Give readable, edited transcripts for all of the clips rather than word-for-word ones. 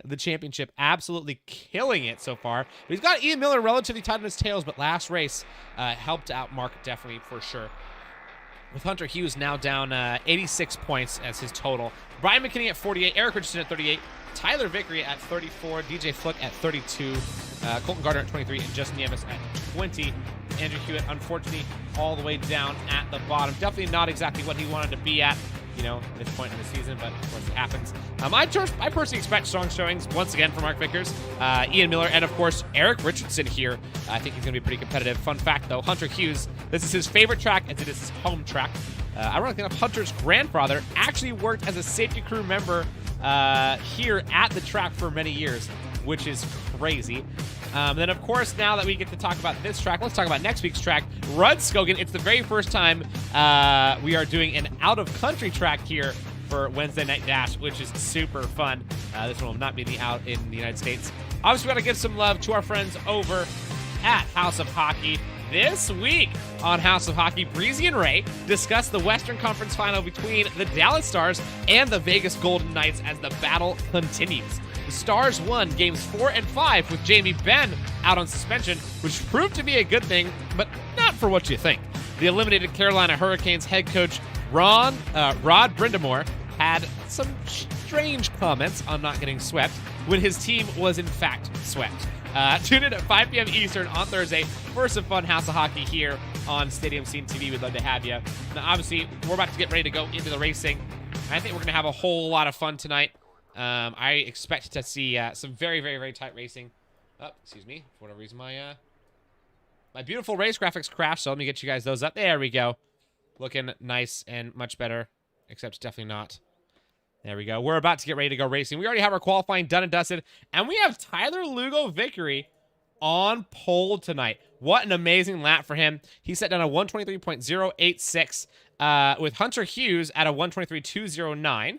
the championship, absolutely killing it so far. But he's got Ian Miller relatively tight on his tails, but last race helped out Mark definitely for sure. With Hunter Hughes now down 86 points as his total. Brian McKinney at 48, Eric Richardson at 38, Tyler Vickery at 34, DJ Flick at 32, Colton Gardner at 23, and Justin Nieves at 20. Andrew Hewitt, unfortunately, all the way down at the bottom. Definitely not exactly what he wanted to be at, at this point in the season, but of course it happens. I personally expect strong showings once again from Mark Vickers, Ian Miller, and of course Eric Richardson here. I think he's going to be pretty competitive. Fun fact though, Hunter Hughes, this is his favorite track as it is his home track. Ironically enough, Hunter's grandfather actually worked as a safety crew member here at the track for many years, which is crazy. Then, of course, now that we get to talk about this track, let's talk about next week's track, Rudskogen. It's the very first time we are doing an out-of-country track here for Wednesday Night Dash, which is super fun. This one will not be out in the United States. Obviously, we got to give some love to our friends over at House of Hockey. This week on House of Hockey, Breezy and Ray discuss the Western Conference Final between the Dallas Stars and the Vegas Golden Knights as the battle continues. The Stars won games 4 and 5 with Jamie Benn out on suspension, which proved to be a good thing, but not for what you think. The eliminated Carolina Hurricanes head coach Rod Brindamore had some strange comments on not getting swept when his team was in fact swept. Tune in at 5 p.m. Eastern on Thursday for some fun House of Hockey here on Stadium Scene TV. We'd love to have you. Now, obviously, we're about to get ready to go into the racing. I think we're going to have a whole lot of fun tonight. I expect to see some very, very, very tight racing. Oh, excuse me. For whatever reason, my beautiful race graphics crashed, so let me get you guys those up. There we go. Looking nice and much better, except definitely not. There we go. We're about to get ready to go racing. We already have our qualifying done and dusted, and we have Tyler Lugo Vickery on pole tonight. What an amazing lap for him. He set down a 123.086 with Hunter Hughes at a 123.209.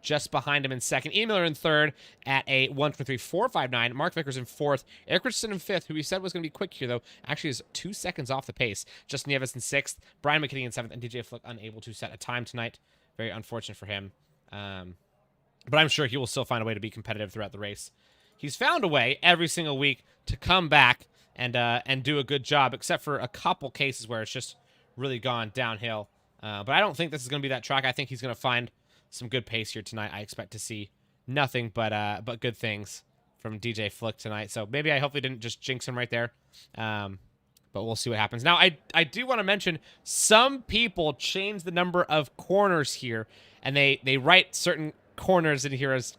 Just behind him in second. Ian Miller in third at a 123.459. Mark Vickers in fourth. Eric Richardson in fifth, who we said was going to be quick here, though, actually is 2 seconds off the pace. Justin Nieves in sixth. Brian McKinney in seventh. And DJ Flick unable to set a time tonight. Very unfortunate for him. But I'm sure he will still find a way to be competitive throughout the race. He's found a way every single week to come back and do a good job, except for a couple cases where it's just really gone downhill. But I don't think this is going to be that track. I think he's going to find some good pace here tonight. I expect to see nothing but good things from DJ Flick tonight. So maybe I hopefully didn't just jinx him right there. But we'll see what happens. Now, I do want to mention some people change the number of corners here, and they write certain corners in here as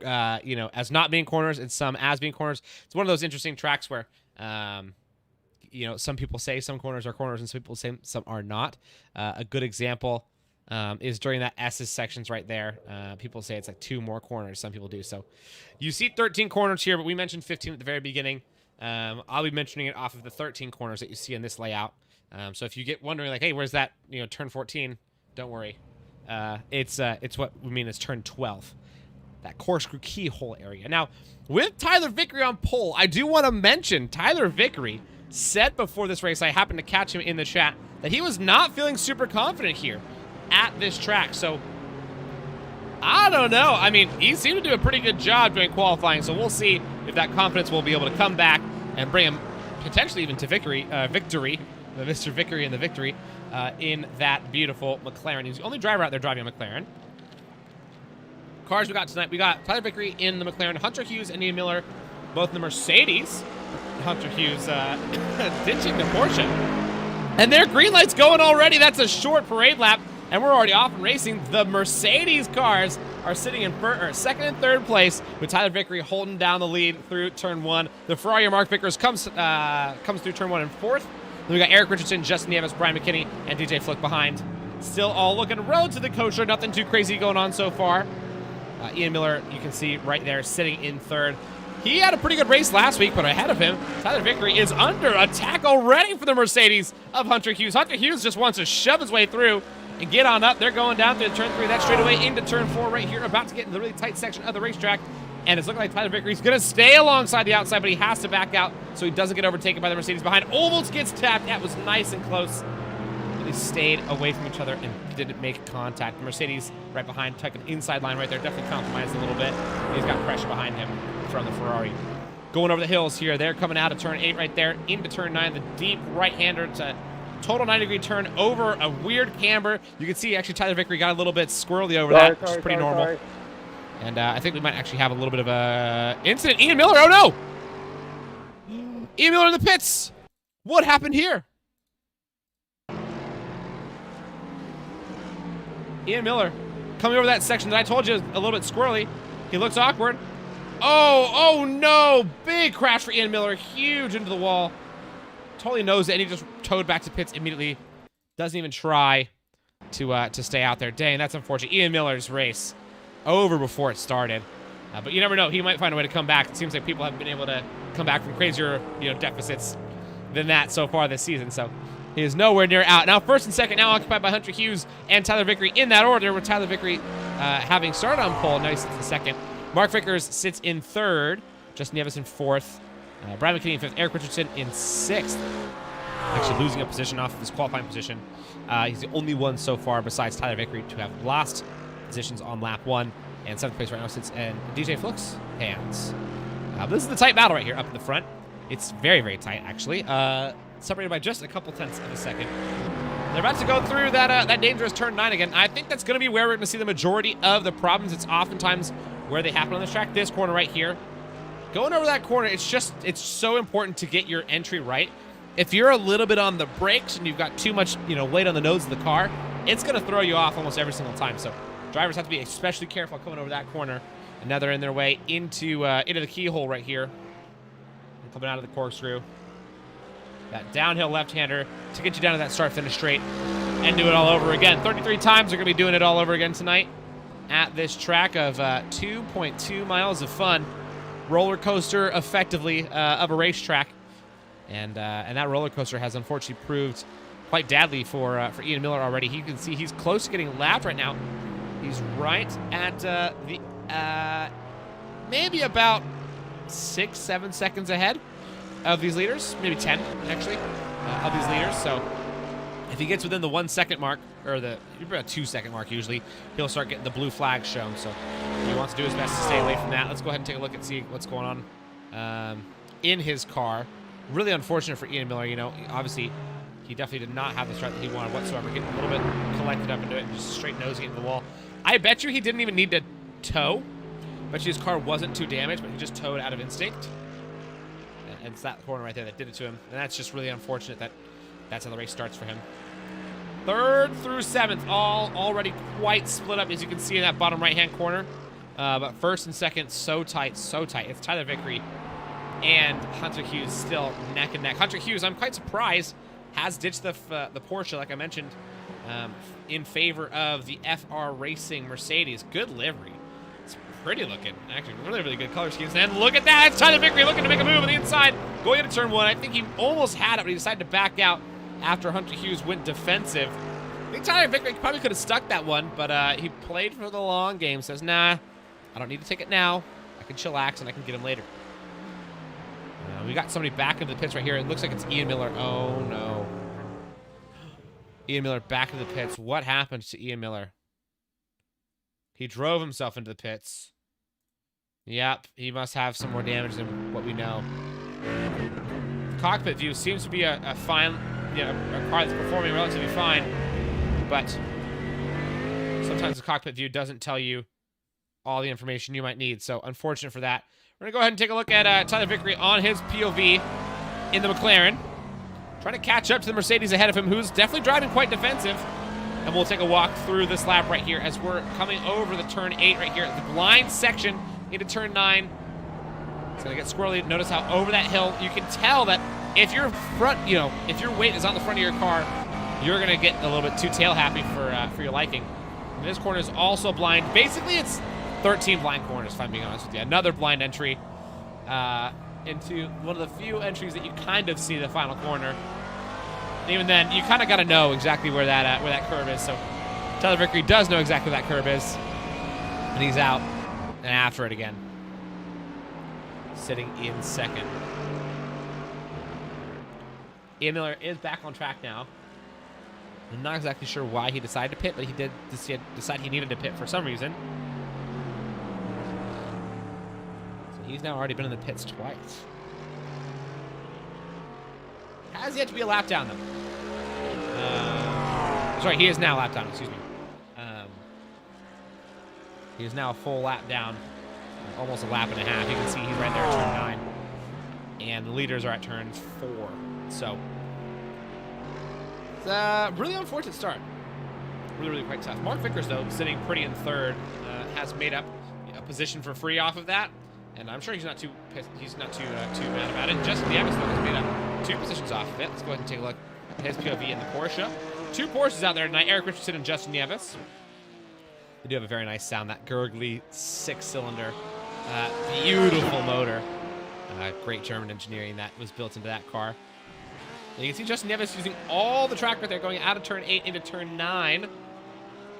as not being corners and some as being corners. It's one of those interesting tracks where some people say some corners are corners and some people say some are not. A good example is during that S's sections right there. People say it's like 2 more corners. Some people do. So you see 13 corners here, but we mentioned 15 at the very beginning. I'll be mentioning it off of the 13 corners that you see in this layout. So if you get wondering like, hey, where's that, turn 14? Don't worry. It's what we mean as turn 12. That corkscrew keyhole area. Now, with Tyler Vickery on pole, I do want to mention Tyler Vickery said before this race, I happened to catch him in the chat, that he was not feeling super confident here at this track. So I don't know. I mean, he seemed to do a pretty good job during qualifying, so we'll see if that confidence will be able to come back and bring him potentially even to victory, Mr. Vickery and the victory in that beautiful McLaren. He's the only driver out there driving a McLaren. Cars we got tonight, we got Tyler Vickery in the McLaren, Hunter Hughes and Ian Miller, both in the Mercedes. Hunter Hughes ditching the Porsche. And their green light's going already. That's a short parade lap. And we're already off and racing. The Mercedes cars are sitting in second and third place with Tyler Vickery holding down the lead through turn 1. The Ferrari Mark Vickers comes through turn 1 in fourth. Then we got Eric Richardson, Justin Nieves, Brian McKinney, and DJ Flick behind. Still all looking relatively kosher. Nothing too crazy going on so far. Ian Miller, you can see right there, sitting in third. He had a pretty good race last week, but ahead of him, Tyler Vickery is under attack already for the Mercedes of Hunter Hughes. Hunter Hughes just wants to shove his way through and get on up. They're going down through turn 3. That's straight away into turn 4 right here, about to get in the really tight section of the racetrack. And it's looking like Tyler Vickery's going to stay alongside the outside, but he has to back out so he doesn't get overtaken by the Mercedes behind. Almost gets tapped. That was nice and close. absolutely stayed away from each other and didn't make contact. The Mercedes right behind, took an inside line right there, definitely compromised a little bit. He's got pressure behind him from the Ferrari. Going over the hills here. They're coming out of turn 8 right there into turn 9. The deep right-hander. It's a total 90-degree turn over a weird camber. You can see actually Tyler Vickery got a little bit squirrely over that, which is pretty normal. And I think we might actually have a little bit of a incident. Ian Miller, oh no! Ian Miller in the pits. What happened here? Ian Miller coming over that section that I told you is a little bit squirrely. He looks awkward. Oh no! Big crash for Ian Miller. Huge into the wall. Totally knows it, and he just towed back to pits immediately. Doesn't even try to stay out there. Dang, that's unfortunate. Ian Miller's race over before it started. But you never know. He might find a way to come back. It seems like people have been able to come back from crazier, deficits than that so far this season. So he is nowhere near out. Now first and second now occupied by Hunter Hughes and Tyler Vickery in that order, with Tyler Vickery having started on pole. Now he sits in second. Mark Vickers sits in third. Justin Nevis in fourth. Brad McKinney in fifth. Eric Richardson in sixth. Actually losing a position off of his qualifying position. He's the only one so far besides Tyler Vickery to have lost positions on lap 1. And seventh place right now sits in DJ Fluke's hands. This is the tight battle right here up in the front. It's very, very tight, actually. Separated by just a couple tenths of a second. They're about to go through that dangerous turn 9 again. I think that's going to be where we're going to see the majority of the problems. It's oftentimes where they happen on this track. This corner right here. Going over that corner, it's so important to get your entry right. If you're a little bit on the brakes and you've got too much, weight on the nose of the car, it's going to throw you off almost every single time. So drivers have to be especially careful coming over that corner. And now they're in their way into the keyhole right here. And coming out of the corkscrew. That downhill left-hander to get you down to that start-finish straight and do it all over again. 33 times they're going to be doing it all over again tonight at this track of 2.2 miles of fun. Roller coaster, effectively, of a racetrack. And that roller coaster has unfortunately proved quite deadly for Ian Miller already. You can see he's close to getting lapped right now. He's right at maybe about 6-7 seconds ahead of these leaders, maybe 10 actually, of these leaders. So if he gets within the 1 second mark, or about 2 second mark usually, he'll start getting the blue flag shown. So he wants to do his best to stay away from that. Let's go ahead and take a look and see what's going on in his car. Really unfortunate for Ian Miller. Obviously he definitely did not have the start that he wanted whatsoever. Getting a little bit collected up into it and just straight nosing into the wall. I bet you he didn't even need to tow. Bet you his car wasn't too damaged, but he just towed out of instinct. And it's that corner right there that did it to him. And that's just really unfortunate that that's how the race starts for him. 3rd through 7th, all already quite split up, as you can see in that bottom right-hand corner. But 1st and 2nd, so tight, so tight. It's Tyler Vickery and Hunter Hughes still neck and neck. Hunter Hughes, I'm quite surprised, has ditched the Porsche, like I mentioned, in favor of the FR Racing Mercedes. Good livery. It's pretty looking. Actually, really, really good color schemes. And look at that. It's Tyler Vickery looking to make a move on the inside. Going into turn 1. I think he almost had it, but he decided to back out after Hunter Hughes went defensive. I think Tyler Vickery probably could have stuck that one, but he played for the long game. Says, nah, I don't need to take it now. I can chillax and I can get him later. We got somebody back into the pits right here. It looks like it's Ian Miller. Oh, no. Ian Miller back into the pits. What happened to Ian Miller? He drove himself into the pits. Yep, he must have some more damage than what we know. The cockpit view seems to be a fine, a car that's performing relatively fine, but sometimes the cockpit view doesn't tell you all the information you might need, so unfortunate for that. We're going to go ahead and take a look at Tyler Vickery on his POV in the McLaren. Trying to catch up to the Mercedes ahead of him, who's definitely driving quite defensive. And we'll take a walk through this lap right here as we're coming over the turn 8 right here at the blind section into turn 9. It's going to get squirrely. Notice how over that hill, you can tell that if your front, if your weight is on the front of your car, you're going to get a little bit too tail happy for your liking. And this corner is also blind. Basically, it's 13 blind corners, if I'm being honest with you. Another blind entry into one of the few entries that you kind of see the final corner. And even then, you kind of got to know exactly where that curve is. So Tyler Vickery does know exactly where that curve is, and he's out and after it again, sitting in second. Ian Miller is back on track now. I'm not exactly sure why he decided to pit, but he did decide he needed to pit for some reason. So he's now already been in the pits twice. Has yet to be a lap down, though. Sorry, he is now a lap down, excuse me. He is now a full lap down, almost a lap and a half. You can see he's right there at turn 9. And the leaders are at turn 4. So, it's a really unfortunate start. Really, really quite tough. Mark Vickers, though, sitting pretty in 3rd, has made up a position for free off of that. And I'm sure he's not too pissed. He's not too mad about it. Justin Nieves, though, has made up 2 positions off of it. Let's go ahead and take a look at his POV in the Porsche. 2 Porsches out there tonight. Eric Richardson and Justin Nieves. They do have a very nice sound. That gurgly 6-cylinder, beautiful motor. Great German engineering that was built into that car. And you can see Justin Nieves using all the track right there, going out of turn 8 into turn 9.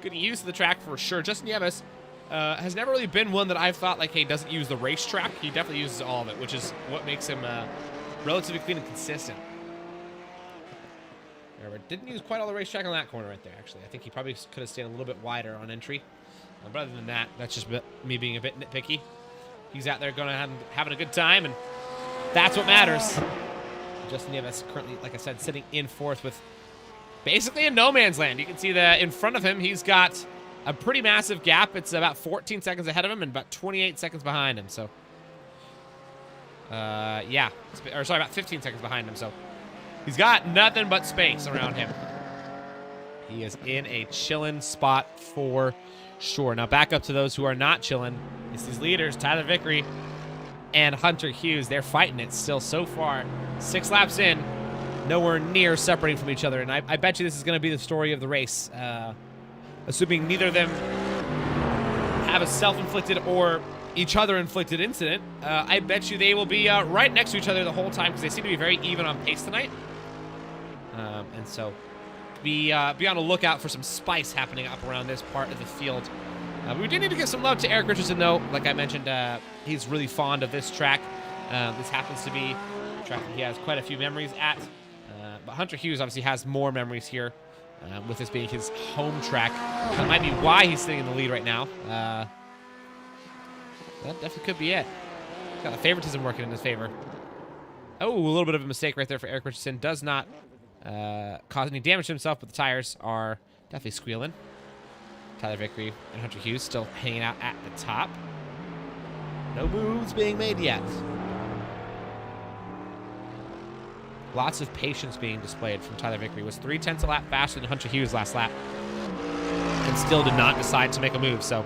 Good use of the track for sure. Justin Nieves has never really been one that I've thought, like, hey, doesn't use the racetrack. He definitely uses all of it, which is what makes him relatively clean and consistent. However, didn't use quite all the racetrack on that corner right there, actually. I think he probably could have stayed a little bit wider on entry. But other than that, that's just me being a bit nitpicky. He's out there having a good time, and that's what matters. Justin Nieves currently, like I said, sitting in 4th with basically in no man's land. You can see that in front of him, he's got a pretty massive gap. It's about 14 seconds ahead of him and about 28 seconds behind him. So, yeah. Or sorry, about 15 seconds behind him. So, he's got nothing but space around him. He is in a chillin' spot for sure. Now, back up to those who are not chillin'. It's these leaders, Tyler Vickery and Hunter Hughes. They're fighting it still so far. 6 laps in, nowhere near separating from each other. And I bet you this is going to be the story of the race. Assuming neither of them have a self-inflicted or each other-inflicted incident, I bet you they will be right next to each other the whole time because they seem to be very even on pace tonight. And so be on the lookout for some spice happening up around this part of the field. We do need to give some love to Eric Richardson, though. Like I mentioned, he's really fond of this track. This happens to be a track that he has quite a few memories at. But Hunter Hughes obviously has more memories here, with this being his home track. That might be why he's sitting in the lead right now. That definitely could be it. He's got the favoritism working in his favor. Oh, a little bit of a mistake right there for Eric Richardson. Does not cause any damage to himself, but the tires are definitely squealing. Tyler Vickery and Hunter Hughes still hanging out at the top. No moves being made yet. Lots of patience being displayed from Tyler Vickery. Was 0.3 a lap faster than Hunter Hughes last lap, and still did not decide to make a move. So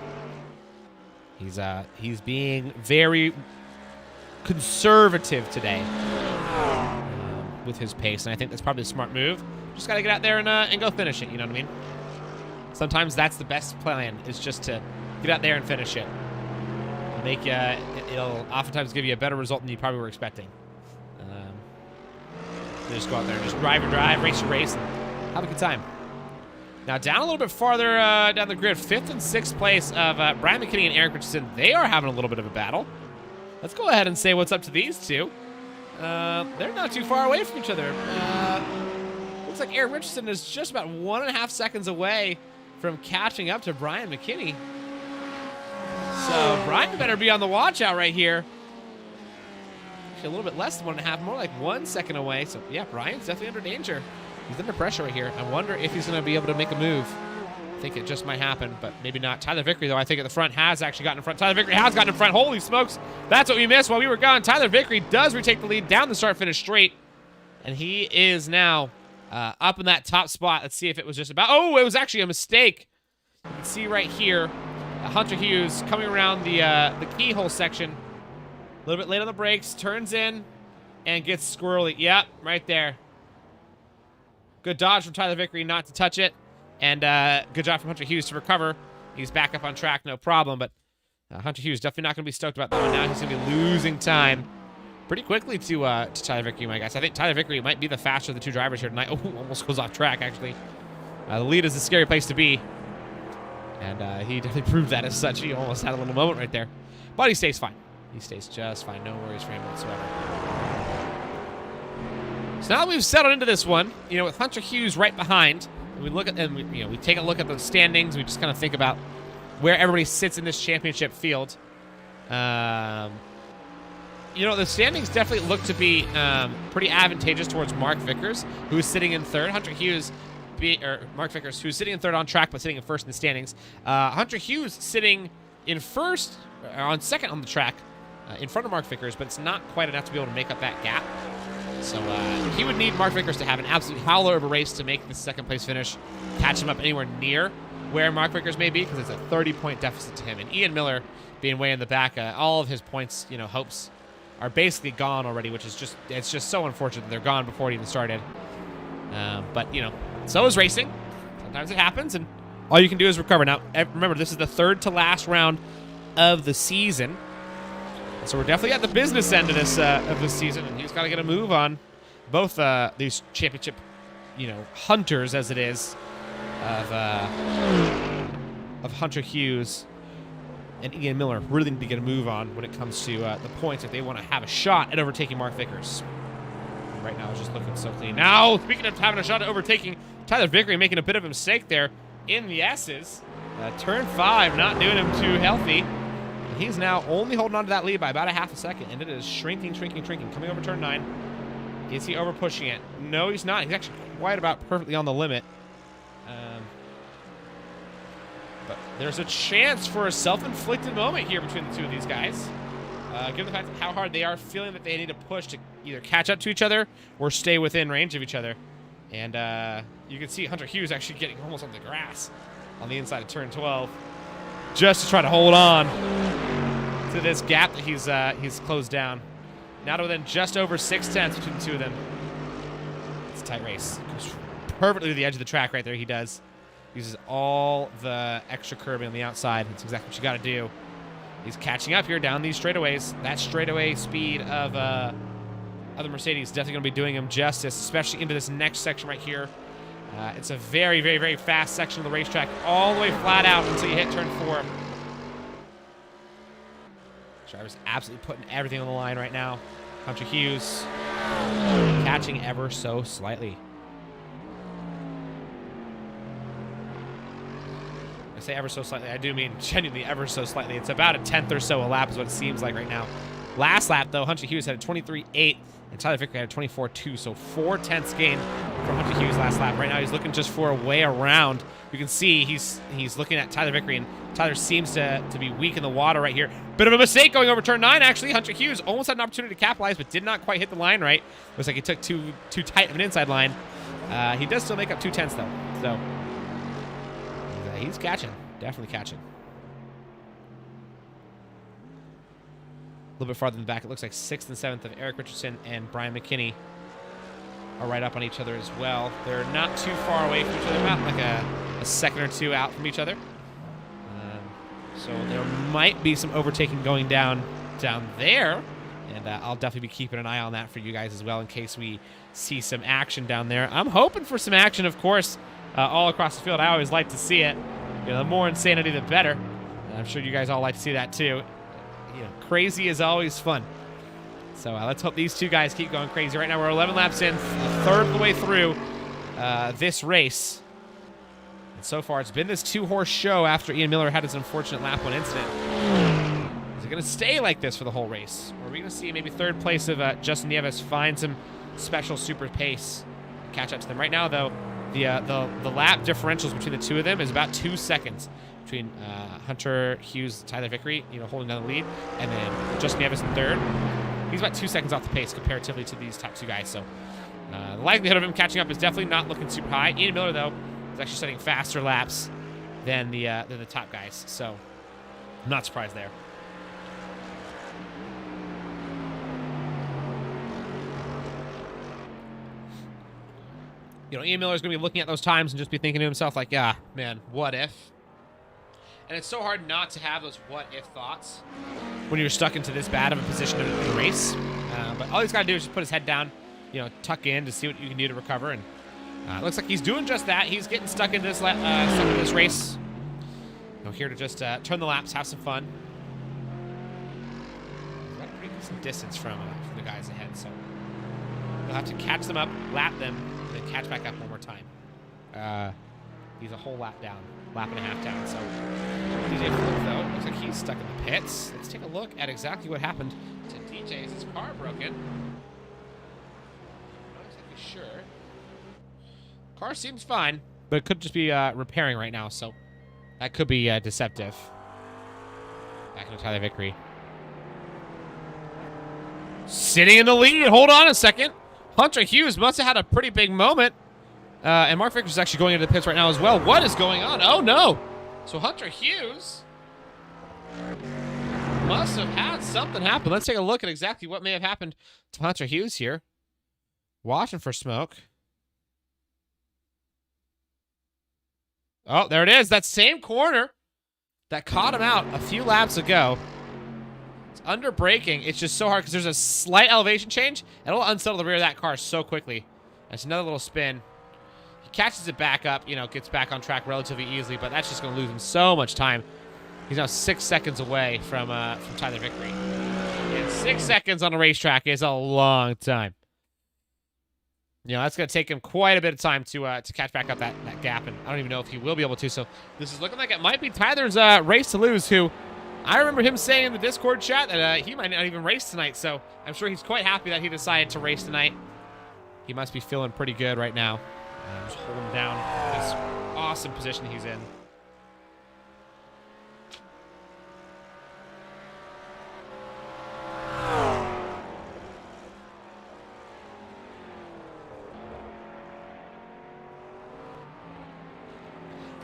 he's being very conservative today with his pace, and I think that's probably a smart move. Just got to get out there and go finish it. You know what I mean? Sometimes that's the best plan, is just to get out there and finish it. It'll oftentimes give you a better result than you probably were expecting. Just go out there and just drive, race, and have a good time. Now, down a little bit farther down the grid, 5th and 6th place of Brian McKinney and Eric Richardson. They are having a little bit of a battle. Let's go ahead and say what's up to these two. They're not too far away from each other. Looks like Eric Richardson is just about 1.5 seconds away from catching up to Brian McKinney. So Brian better be on the watch out right here. Actually, a little bit less than 1.5, more like 1 second away. So yeah, Brian's definitely under danger. He's under pressure right here. I wonder if he's going to be able to make a move. I think it just might happen, but maybe not. Tyler Vickery, though, I think at the front has actually gotten in front. Tyler Vickery has gotten in front. Holy smokes. That's what we missed while we were gone. Tyler Vickery does retake the lead down the start-finish straight, and he is now up in that top spot. Let's see if it was just about... Oh, it was actually a mistake. You can see right here, Hunter Hughes coming around the keyhole section. A little bit late on the brakes, turns in, and gets squirrely. Yep, right there. Good dodge from Tyler Vickery not to touch it. And good job from Hunter Hughes to recover. He's back up on track, no problem. But Hunter Hughes definitely not going to be stoked about that one. Now he's going to be losing time pretty quickly to Tyler Vickery, my guys. I think Tyler Vickery might be the faster of the two drivers here tonight. Oh, almost goes off track, actually. The lead is a scary place to be. And he definitely proved that as such. He almost had a little moment right there. But he stays fine. He stays just fine. No worries for him whatsoever. So now that we've settled into this one, you know, with Hunter Hughes right behind, we look at and we take a look at the standings. We just kind of think about where everybody sits in this championship field. The standings definitely look to be pretty advantageous towards Mark Vickers, who's sitting in third. Mark Vickers, who's sitting in third on track, but sitting in first in the standings. Hunter Hughes sitting in first, on second on the track, in front of Mark Vickers, but it's not quite enough to be able to make up that gap. So he would need Mark Vickers to have an absolute howler of a race to make the second place finish, catch him up anywhere near where Mark Vickers may be, because it's a 30-point deficit to him. And Ian Miller being way in the back, all of his points, hopes are basically gone already, which is just so unfortunate that they're gone before it even started. But so is racing. Sometimes it happens, and all you can do is recover. Now, remember, this is the third to last round of the season. So we're definitely at the business end of this season, and he's got to get a move on both these championship, hunters as it is of Hunter Hughes and Ian Miller. Really need to get a move on when it comes to the points if they want to have a shot at overtaking Mark Vickers. And right now, it's just looking so clean. Now, speaking of having a shot at overtaking Tyler Vickery, making a bit of a mistake there in the S's. Turn 5, not doing him too healthy. He's now only holding on to that lead by about a half a second, and it is shrinking. Coming over turn 9. Is he over pushing it? No, he's not. He's actually quite about perfectly on the limit. But there's a chance for a self-inflicted moment here between the two of these guys. Given the fact of how hard they are, feeling that they need to push to either catch up to each other or stay within range of each other. And you can see Hunter Hughes actually getting almost on the grass on the inside of turn 12. Just to try to hold on to this gap that he's closed down. Now to within just over 6/10 between the two of them. It's a tight race. Goes perfectly to the edge of the track right there. He does. Uses all the extra curbing on the outside. That's exactly what you got to do. He's catching up here down these straightaways. That straightaway speed of the Mercedes is definitely going to be doing him justice, especially into this next section right here. It's a very, very, very fast section of the racetrack, all the way flat out until you hit turn 4. Driver's absolutely putting everything on the line right now. Hunter Hughes catching ever so slightly. I say ever so slightly, I do mean genuinely ever so slightly. It's about a 10th or so a lap is what it seems like right now. Last lap, though, Hunter Hughes had a 23.8, and Tyler Vickery had a 24.2, so 4/10 gain from Hunter Hughes last lap. Right now, he's looking just for a way around. You can see he's looking at Tyler Vickery, and Tyler seems to be weak in the water right here. Bit of a mistake going over turn 9, actually. Hunter Hughes almost had an opportunity to capitalize, but did not quite hit the line right. Looks like he took too tight of an inside line. He does still make up 2/10, though, so he's catching, definitely catching. A little bit farther in the back, it looks like 6th and 7th of Eric Richardson and Brian McKinney are right up on each other as well. They're not too far away from each other, about like a second or two out from each other. So there might be some overtaking going down there, and I'll definitely be keeping an eye on that for you guys as well in case we see some action down there. I'm hoping for some action, of course, all across the field. I always like to see it. The more insanity, the better. And I'm sure you guys all like to see that too. Crazy is always fun. So let's hope these two guys keep going crazy. Right now we're 11 laps in, a third of the way through this race. And so far it's been this 2-horse show after Ian Miller had his unfortunate lap 1 incident. Is it going to stay like this for the whole race? Or are we going to see maybe third place of Justin Nieves find some special super pace and catch up to them? Right now, though, the lap differentials between the two of them is about 2 seconds. Between Hunter Hughes, Tyler Vickery, holding down the lead, and then Justin Nieves in third. He's about 2 seconds off the pace comparatively to these top two guys. So the likelihood of him catching up is definitely not looking super high. Ian Miller, though, is actually setting faster laps than the top guys. So I'm not surprised there. Ian Miller is going to be looking at those times and just be thinking to himself like, yeah, man, what if? And it's so hard not to have those what-if thoughts when you're stuck into this bad of a position of the race. But all he's got to do is just put his head down, tuck in to see what you can do to recover. And it looks like he's doing just that. He's getting stuck into this race. Here to just turn the laps, have some fun. He's got a pretty decent distance from the guys ahead, so he'll have to catch them up, lap them, and then catch back up one more time. He's a whole lap down, lap and a half down. So DJ Flip, though, looks like he's stuck in the pits. Let's take a look at exactly what happened to DJ. Is his car broken? Not exactly sure. Car seems fine, but it could just be repairing right now, so that could be deceptive. Back into Tyler Vickery. Sitting in the lead. Hold on a second. Hunter Hughes must have had a pretty big moment. And Mark Vickers is actually going into the pits right now as well. What is going on? Oh, no. So Hunter Hughes must have had something happen. Let's take a look at exactly what may have happened to Hunter Hughes here. Watching for smoke. Oh, there it is. That same corner that caught him out a few laps ago. It's under braking. It's just so hard because there's a slight elevation change. And it'll unsettle the rear of that car so quickly. That's another little spin. He catches it back up, you know, gets back on track relatively easily, but that's just going to lose him so much time. He's now 6 seconds away from Tyler Vickery. And 6 seconds on a racetrack is a long time. You know, that's going to take him quite a bit of time to catch back up that gap, and I don't even know if he will be able to. So this is looking like it might be Tyler's race to lose, who I remember him saying in the Discord chat that he might not even race tonight, so I'm sure he's quite happy that he decided to race tonight. He must be feeling pretty good right now. Just holding down this awesome position he's in.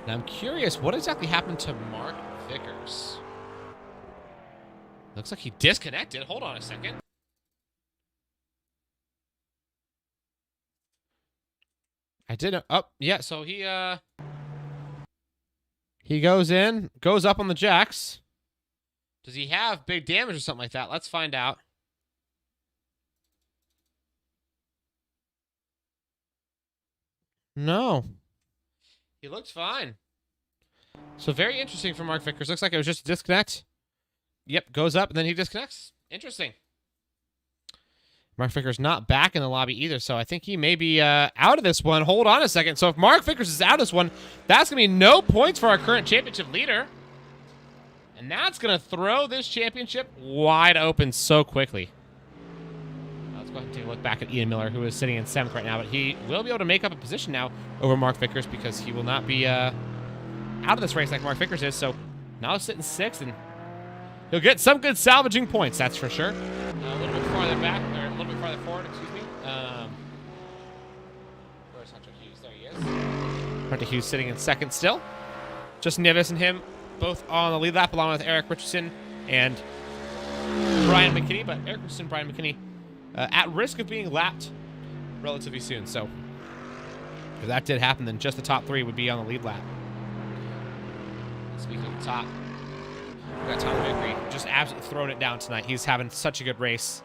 And I'm curious, what exactly happened to Mark Vickers? Looks like he disconnected. Hold on a second. I didn't. Oh, yeah. So he goes in, goes up on the jacks. Does he have big damage or something like that? Let's find out. No. He looked fine. So very interesting for Mark Vickers. Looks like it was just a disconnect. Yep, goes up and then he disconnects. Interesting. Mark Vickers not back in the lobby either, so I think he may be out of this one. Hold on a second. So if Mark Vickers is out of this one, that's going to be no points for our current championship leader. And that's going to throw this championship wide open so quickly. Let's go ahead and take a look back at Ian Miller, who is sitting in 7th right now, but he will be able to make up a position now over Mark Vickers because he will not be out of this race like Mark Vickers is. So now he's sitting 6th, and he'll get some good salvaging points, that's for sure. A little bit farther back, or a little bit farther forward, excuse me. Where's Hunter Hughes? There he is. Hunter Hughes sitting in 2nd still. Just Nivis and him both on the lead lap, along with Eric Richardson and Brian McKinney. But Eric Richardson and Brian McKinney at risk of being lapped relatively soon. So if that did happen, then just the top 3 would be on the lead lap. Speaking of the top, we got Tyler Vickery just absolutely throwing it down tonight. He's having such a good race.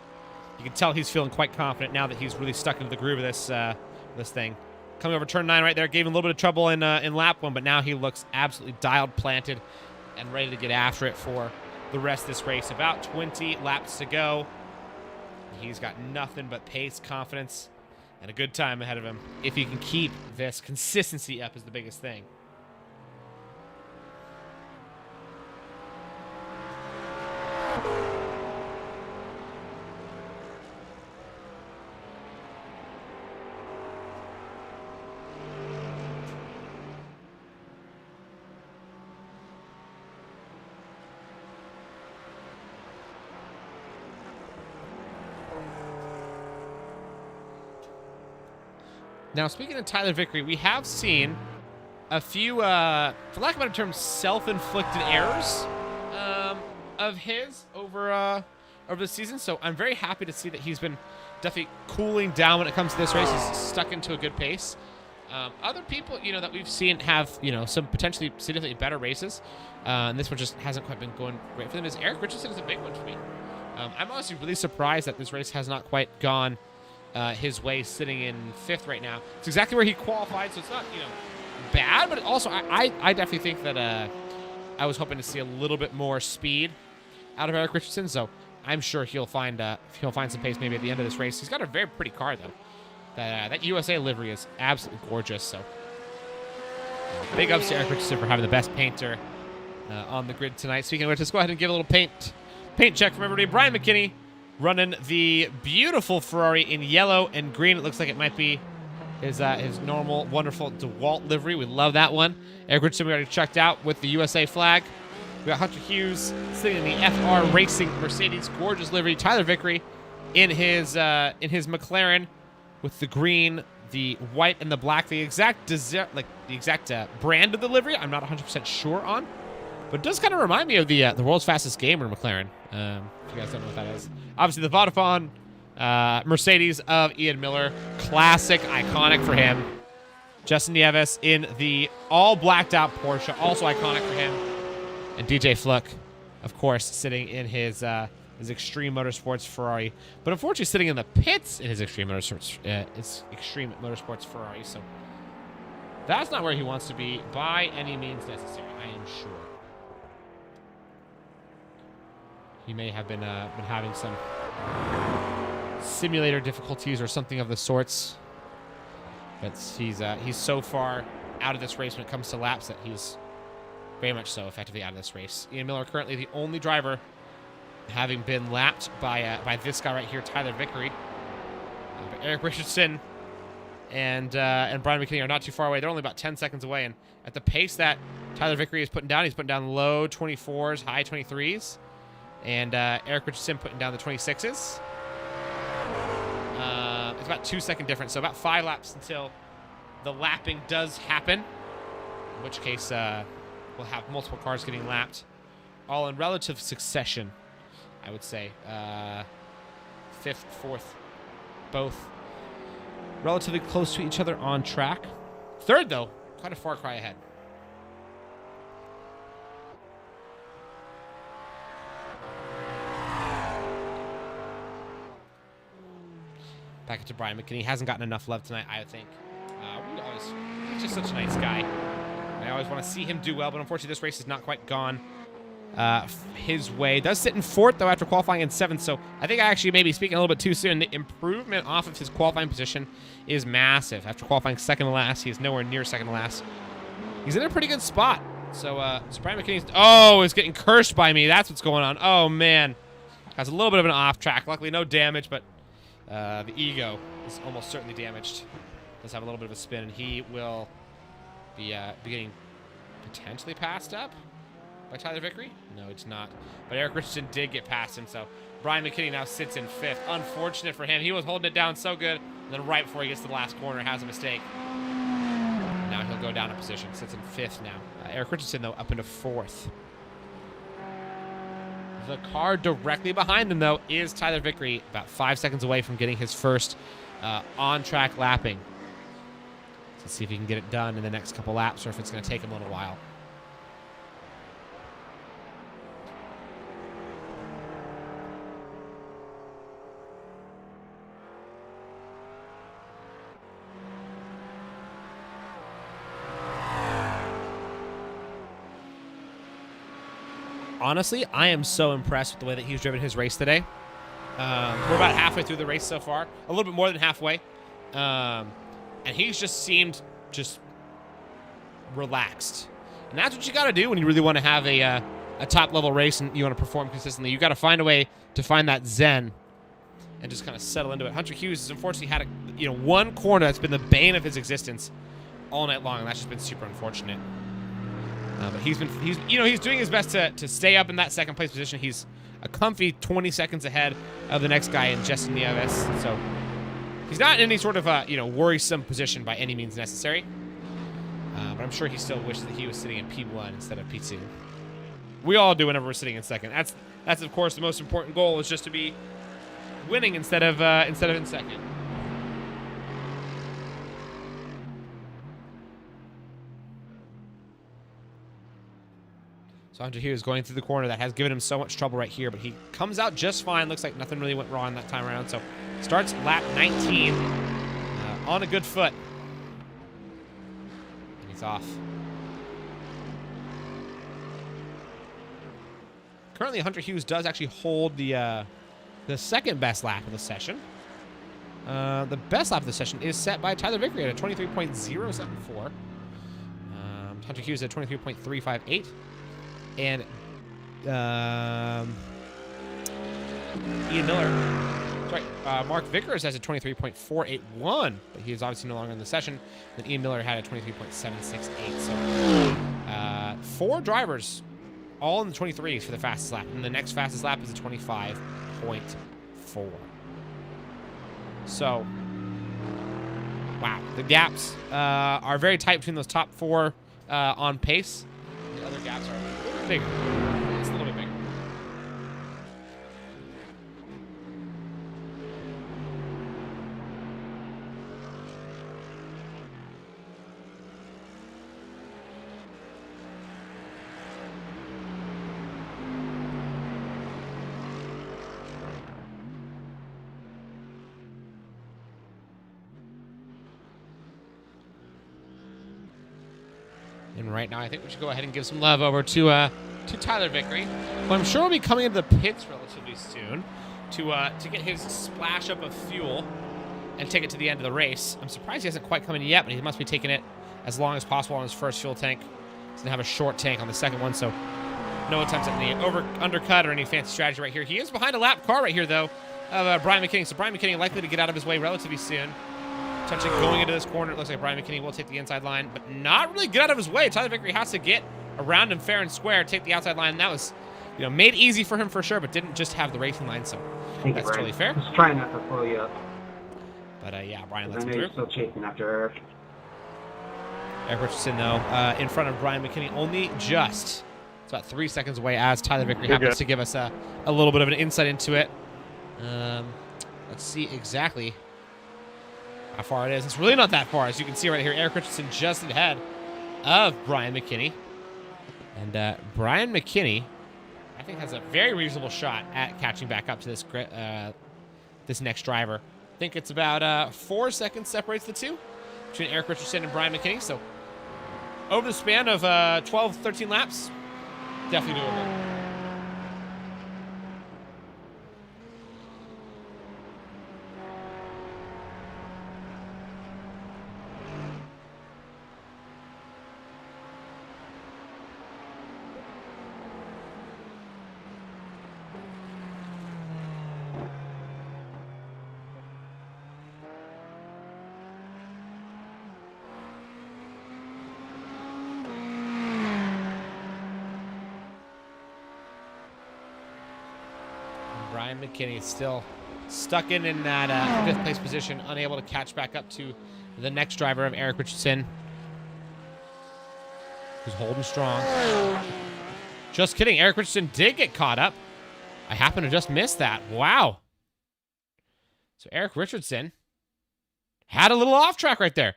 You can tell he's feeling quite confident now that he's really stuck into the groove of this thing. Coming over turn 9 right there, gave him a little bit of trouble in lap 1, but now he looks absolutely dialed, planted, and ready to get after it for the rest of this race. About 20 laps to go. He's got nothing but pace, confidence, and a good time ahead of him. If he can keep this consistency up is the biggest thing. Now, speaking of Tyler Vickery, we have seen a few, for lack of a better term, self-inflicted errors of his over the season. So I'm very happy to see that he's been definitely cooling down when it comes to this race. He's stuck into a good pace. Other people, you know, that we've seen have, you know, some potentially significantly better races. And this one just hasn't quite been going great for them. Is Eric Richardson is a big one for me. I'm honestly really surprised that this race has not quite gone his way, sitting in 5th right now. It's exactly where he qualified, so it's not, you know, bad, but also I definitely think that I was hoping to see a little bit more speed out of Eric Richardson, so I'm sure he'll find some pace maybe at the end of this race. He's got a very pretty car, though. That USA livery is absolutely gorgeous, so Big ups to Eric Richardson for having the best painter on the grid tonight. Speaking of which, let's go ahead and give a little paint check from everybody. Brian McKinney running the beautiful Ferrari in yellow and green. It looks like it might be his normal, wonderful DeWalt livery. We love that one. Eric Richardson, we already checked out with the USA flag. We got Hunter Hughes sitting in the iRacing Mercedes, gorgeous livery. Tyler Vickery in his McLaren with the green, the white, and the black. The exact brand of the livery, I'm not 100% sure on, but it does kind of remind me of the world's fastest gamer McLaren. If you guys don't know what that is, obviously the Vodafone Mercedes of Ian Miller, classic, iconic for him. Justin Nieves in the all blacked out Porsche, also iconic for him. And DJ Fluck, of course, sitting in his Extreme Motorsports Ferrari, but unfortunately sitting in the pits in his Extreme Motorsports Ferrari. So that's not where he wants to be by any means necessary, I am sure. He may have been having some simulator difficulties or something of the sorts. But he's so far out of this race when it comes to laps that he's very much so effectively out of this race. Ian Miller currently the only driver having been lapped by this guy right here, Tyler Vickery. But Eric Richardson and Brian McKinney are not too far away. They're only about 10 seconds away. And at the pace that Tyler Vickery is putting down, he's putting down low 24s, high 23s. And Eric Richardson putting down the 26s. It's about 2-second difference, so about 5 laps until the lapping does happen. In which case, we'll have multiple cars getting lapped, all in relative succession, I would say. 5th, 4th, both relatively close to each other on track. 3rd, though, quite a far cry ahead. Back into Brian McKinney. He hasn't gotten enough love tonight, I think. He's just such a nice guy. I always want to see him do well, but unfortunately this race has not quite gone his way. Does sit in 4th, though, after qualifying in 7th, so I think I actually may be speaking a little bit too soon. The improvement off of his qualifying position is massive. After qualifying 2nd to last, he is nowhere near 2nd to last. He's in a pretty good spot. So Brian McKinney's... is getting cursed by me. That's what's going on. Oh, man. Has a little bit of an off track. Luckily, no damage, but the ego is almost certainly damaged. Does have a little bit of a spin, and he will be getting potentially passed up by Tyler Vickery. No, it's not. But Eric Richardson did get past him, so Brian McKinney now sits in 5th. Unfortunate for him. He was holding it down so good, and then right before he gets to the last corner, has a mistake. Now he'll go down a position. Sits in 5th now. Eric Richardson, though, up into 4th. The car directly behind him, though, is Tyler Vickery, about 5 seconds away from getting his first on-track lapping. Let's see if he can get it done in the next couple laps or if it's going to take him a little while. Honestly, I am so impressed with the way that he's driven his race today. We're about halfway through the race so far. A little bit more than halfway. And he's just seemed just relaxed. And that's what you got to do when you really want to have a top-level race and you want to perform consistently. You got to find a way to find that zen and just kind of settle into it. Hunter Hughes has unfortunately had one corner that's been the bane of his existence all night long, and that's just been super unfortunate. But he's doing his best to stay up in that 2nd place position. He's a comfy 20 seconds ahead of the next guy in Justin Nieves. So he's not in any sort of worrisome position by any means necessary. But I'm sure he still wishes that he was sitting in P1 instead of P2. We all do whenever we're sitting in 2nd. That's of course the most important goal, is just to be winning instead of in 2nd. So Hunter Hughes going through the corner that has given him so much trouble right here, but he comes out just fine. Looks like nothing really went wrong that time around. So starts lap 19 on a good foot. And he's off. Currently, Hunter Hughes does actually hold the 2nd best lap of the session. The best lap of the session is set by Tyler Vickery at a 23.074. Hunter Hughes at 23.358. And Ian Miller. Sorry, Mark Vickers has a 23.481, but he is obviously no longer in the session. Then Ian Miller had a 23.768. So 4 drivers, all in the 23s for the fastest lap. And the next fastest lap is a 25.4. So, wow. The gaps are very tight between those top 4 on pace. The other gaps are a little bit bigger. It's a little bit bigger. And right now, I think we should go ahead and give some love over to Tyler Vickery, who I'm sure will be coming into the pits relatively soon to get his splash up of fuel and take it to the end of the race. I'm surprised he hasn't quite come in yet, but he must be taking it as long as possible on his first fuel tank. He's going to have a short tank on the second one, so no attempts at any undercut or any fancy strategy right here. He is behind a lap car right here, though, of Brian McKinney. So Brian McKinney likely to get out of his way relatively soon. Touching going into this corner, it looks like Brian McKinney will take the inside line, but not really get out of his way. Tyler Vickery has to get around him fair and square, take the outside line. And that was, made easy for him for sure, but didn't just have the racing line, so that's totally fair. Just trying not to pull you up. But yeah, Brian lets I him know through. you're still chasing after Eric. Eric Richardson, though, in front of Brian McKinney, only just. It's about 3 seconds away as Tyler Vickery happens to give us a little bit of an insight into it. Let's see exactly how far it is. It's really not that far, as you can see right here. Eric Richardson just ahead of Brian McKinney. And Brian McKinney, I think, has a very reasonable shot at catching back up to this this next driver. I think it's about 4 seconds separates the two between Eric Richardson and Brian McKinney. So over the span of 12, 13 laps, definitely doable. Brian McKinney is still stuck in that 5th place position, unable to catch back up to the next driver of Eric Richardson, who's holding strong. Just kidding. Eric Richardson did get caught up. I happen to just miss that. Wow. So Eric Richardson had a little off track right there.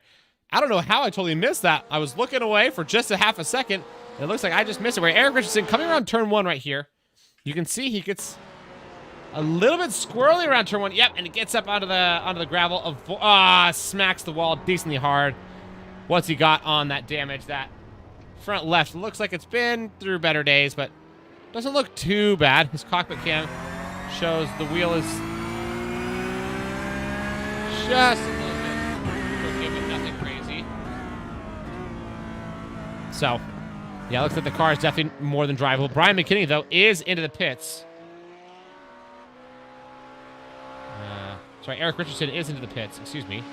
I don't know how I totally missed that. I was looking away for just a half a second, and it looks like I just missed it. Where Eric Richardson coming around turn 1 right here. You can see he gets a little bit squirrely around turn 1. Yep, and it gets up onto the gravel. Smacks the wall decently hard. What's he got on that damage? That front left looks like it's been through better days, but doesn't look too bad. His cockpit cam shows the wheel is just a little bit okay, but nothing crazy. So, yeah, looks like the car is definitely more than drivable. Brian McKinney, though, is into the pits. Sorry, Eric Richardson is into the pits. Excuse me.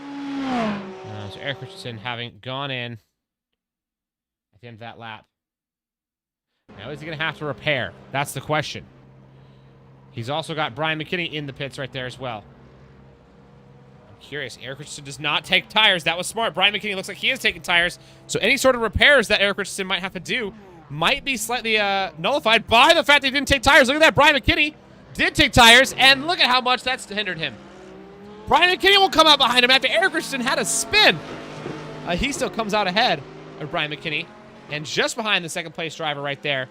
So Eric Richardson having gone in at the end of that lap. Now is he going to have to repair? That's the question. He's also got Brian McKinney in the pits right there as well. I'm curious. Eric Richardson does not take tires. That was smart. Brian McKinney looks like he is taking tires. So any sort of repairs that Eric Richardson might have to do might be slightly nullified by the fact that he didn't take tires. Look at that. Brian McKinney did take tires, and look at how much that's hindered him. Brian McKinney will come out behind him after Eric Richardson had a spin. He still comes out ahead of Brian McKinney, and just behind the second place driver right there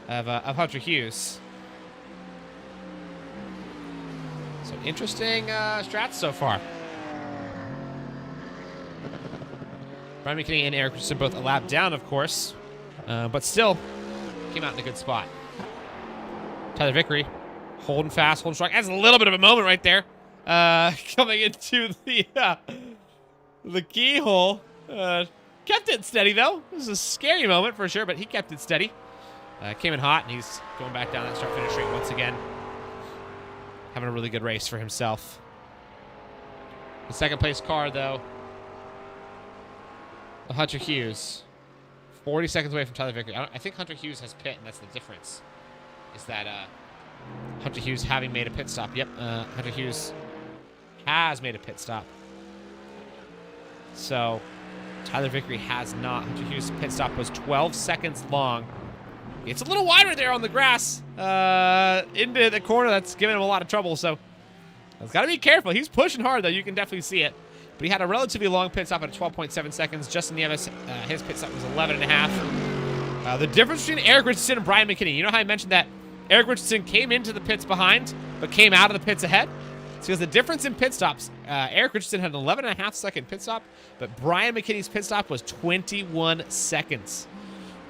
of Hunter Hughes. So interesting strats so far. Brian McKinney and Eric Richardson both a lap down, of course, but still came out in a good spot. Tyler Vickery holding fast, holding strong. That's a little bit of a moment right there. Coming into the keyhole. Kept it steady, though. This is a scary moment for sure, but he kept it steady. Came in hot, and he's going back down that start-finish straight once again. Having a really good race for himself. The second-place car, though, the Hunter Hughes. 40 seconds away from Tyler Vickery. I think Hunter Hughes has pit, and that's the difference. Is that Hunter Hughes having made a pit stop. Yep, Hunter Hughes has made a pit stop. So, Tyler Vickery has not. Hunter Hughes' pit stop was 12 seconds long. It's a little wider there on the grass into the corner. That's giving him a lot of trouble, so he's got to be careful. He's pushing hard, though. You can definitely see it. But he had a relatively long pit stop at 12.7 seconds. Justin Nieves, his pit stop was 11.5. The difference between Eric Richardson and Brian McKinney. You know how I mentioned that Eric Richardson came into the pits behind, but came out of the pits ahead? It's because the difference in pit stops, Eric Richardson had an 11.5-second pit stop, but Brian McKinney's pit stop was 21 seconds.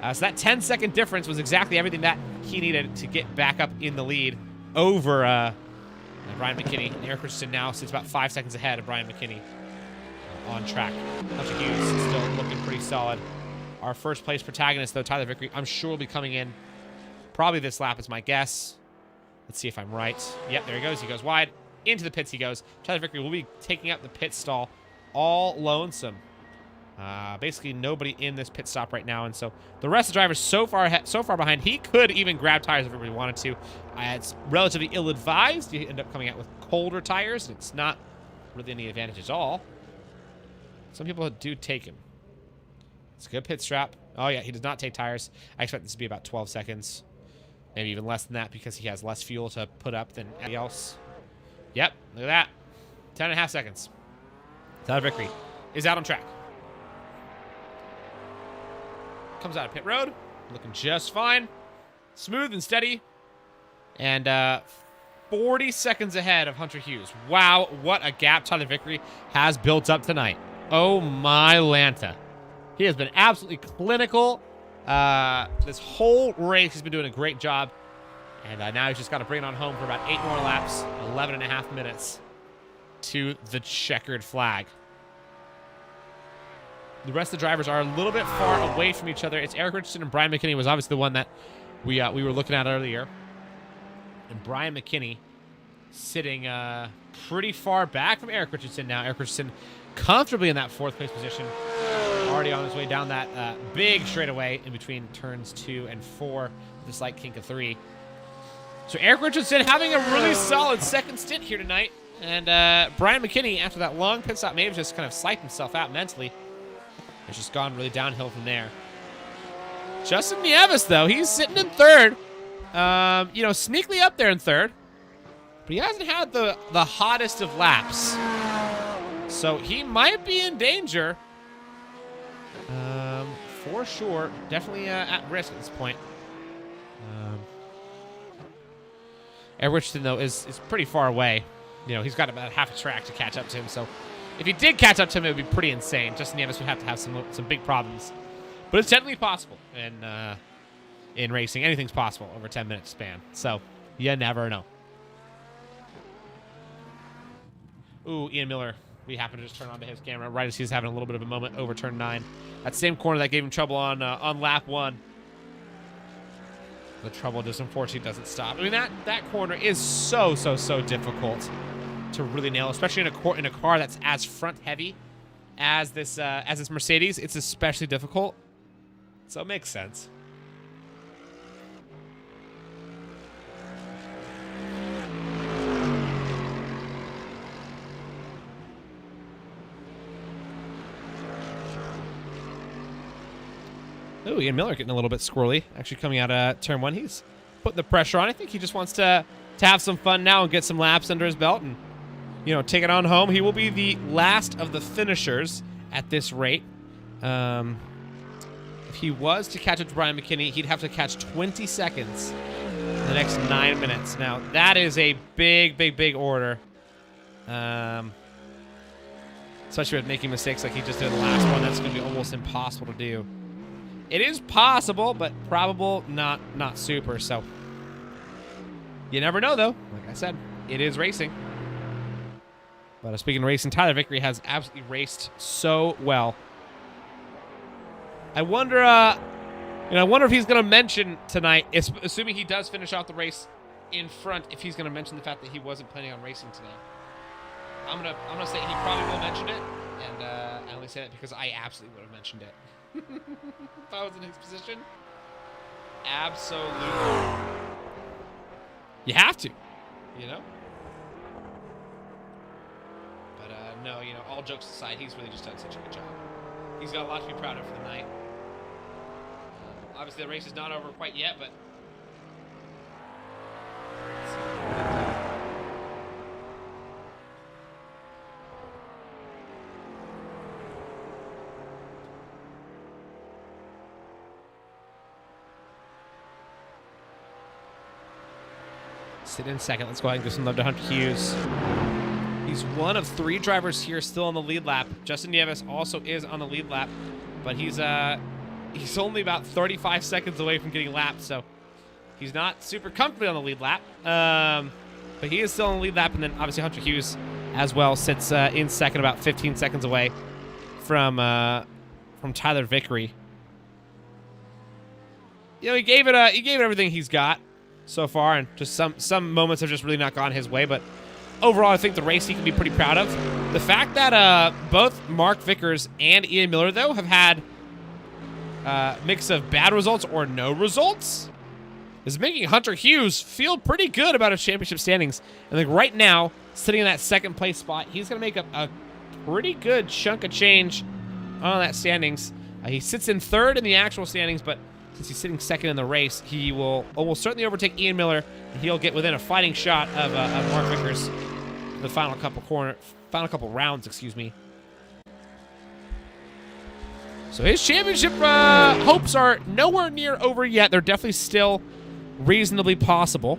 So that 10-second difference was exactly everything that he needed to get back up in the lead over Brian McKinney. And Eric Richardson now sits about 5 seconds ahead of Brian McKinney on track. Hunter Hughes is still looking pretty solid. Our first place protagonist, though, Tyler Vickery, I'm sure will be coming in probably this lap is my guess. Let's see if I'm right. Yep, there he goes. He goes wide. Into the pits he goes. Tyler Vickery will be taking up the pit stall all lonesome. Basically nobody in this pit stop right now, and so the rest of the drivers so far behind, he could even grab tires if everybody wanted to. It's relatively ill-advised. You end up coming out with colder tires, and it's not really any advantage at all. Some people do take him. It's a good pit strap. Oh yeah, he does not take tires. I expect this to be about 12 seconds. Maybe even less than that because he has less fuel to put up than anybody else. Yep, look at that. 10.5 seconds. Tyler Vickery is out on track. Comes out of pit road. Looking just fine. Smooth and steady. And 40 seconds ahead of Hunter Hughes. Wow, what a gap Tyler Vickery has built up tonight. Oh my Lanta. He has been absolutely clinical. This whole race, he's been doing a great job. And now he's just got to bring it on home for about 8 more laps. 11.5 minutes to the checkered flag. The rest of the drivers are a little bit far away from each other. It's Eric Richardson and Brian McKinney was obviously the one that we were looking at earlier. And Brian McKinney sitting pretty far back from Eric Richardson now. Eric Richardson comfortably in that 4th place position. Already on his way down that big straightaway in between turns 2 and 4 with a slight kink of 3. So Eric Richardson having a really solid second stint here tonight. And Brian McKinney, after that long pit stop, may have just kind of psyched himself out mentally. It's just gone really downhill from there. Justin Nieves, though, he's sitting in 3rd. You know, sneakily up there in 3rd. But he hasn't had the hottest of laps. So he might be in danger. For sure. Definitely at risk at this point. Eric Richardson, though, is pretty far away. You know, he's got about half a track to catch up to him, so if he did catch up to him, it would be pretty insane. Justin Nieves would have to have some big problems. But it's definitely possible in racing. Anything's possible over a 10-minute span. So, you never know. Ooh, Ian Miller. We happen to just turn on to his camera right as he's having a little bit of a moment over turn 9. That same corner that gave him trouble on lap 1. The trouble just unfortunately doesn't stop. I mean, that corner is so difficult to really nail, especially in a car that's as front heavy as this Mercedes. It's especially difficult, so it makes sense. Ooh, Ian Miller getting a little bit squirrely. Actually coming out of turn 1. He's putting the pressure on. I think he just wants to have some fun now and get some laps under his belt and, you know, take it on home. He will be the last of the finishers at this rate. If he was to catch up to Brian McKinney, he'd have to catch 20 seconds in the next 9 minutes. Now, that is a big order. Especially with making mistakes like he just did in the last one. That's going to be almost impossible to do. It is possible, but probable not super. So you never know, though. Like I said, it is racing. But speaking of racing, Tyler Vickery has absolutely raced so well. I wonder, I wonder if he's going to mention tonight, assuming he does finish out the race in front, if he's going to mention the fact that he wasn't planning on racing today. I'm gonna say he probably will mention it, and I only say that because I absolutely would have mentioned it if I was in his position. Absolutely, you have to, you know. But no, all jokes aside, he's really just done such a good job. He's got a lot to be proud of for the night. Obviously, the race is not over quite yet, but. Sit in second. Let's go ahead and give some love to Hunter Hughes. He's one of 3 drivers here still on the lead lap. Justin Nieves also is on the lead lap, but he's only about 35 seconds away from getting lapped, so he's not super comfortably on the lead lap. But he is still on the lead lap, and then obviously Hunter Hughes as well sits in second, about 15 seconds away from Tyler Vickery. He gave it everything he's got so far, and just some moments have just really not gone his way, but overall I think the race he can be pretty proud of. The fact that both Mark Vickers and Ian Miller though have had mix of bad results or no results is making Hunter Hughes feel pretty good about his championship standings. I think right now, sitting in that second place spot, he's going to make up a pretty good chunk of change on that standings. He sits in third in the actual standings, but since he's sitting second in the race, he will certainly overtake Ian Miller, and he'll get within a fighting shot of Mark Vickers in the final couple rounds, excuse me. So his championship hopes are nowhere near over yet. They're definitely still reasonably possible.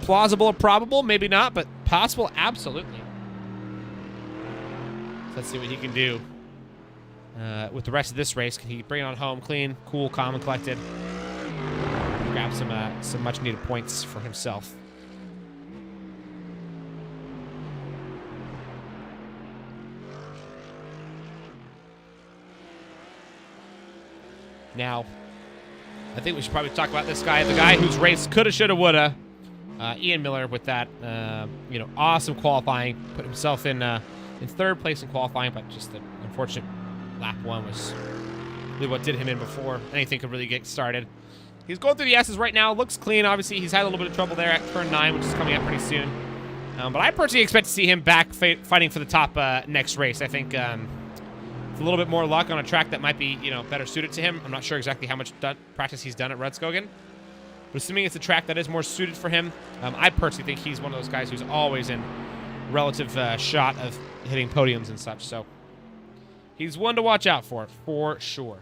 Plausible or probable, maybe not, but possible, absolutely. So let's see what he can do with the rest of this race. Can he bring it on home clean, cool, calm, and collected? Grab some much-needed points for himself. Now, I think we should probably talk about this guy, the guy whose race coulda, shoulda, woulda. Ian Miller with that, awesome qualifying. Put himself in third place in qualifying, but just the unfortunate lap 1 was really what did him in before anything could really get started. He's going through the S's right now. Looks clean. Obviously, he's had a little bit of trouble there at turn 9, which is coming up pretty soon. But I personally expect to see him back fighting for the top next race. I think it's a little bit more luck on a track that might be, better suited to him. I'm not sure exactly how much practice he's done at Rudskogen, but assuming it's a track that is more suited for him, I personally think he's one of those guys who's always in relative shot of hitting podiums and such. So he's one to watch out for sure.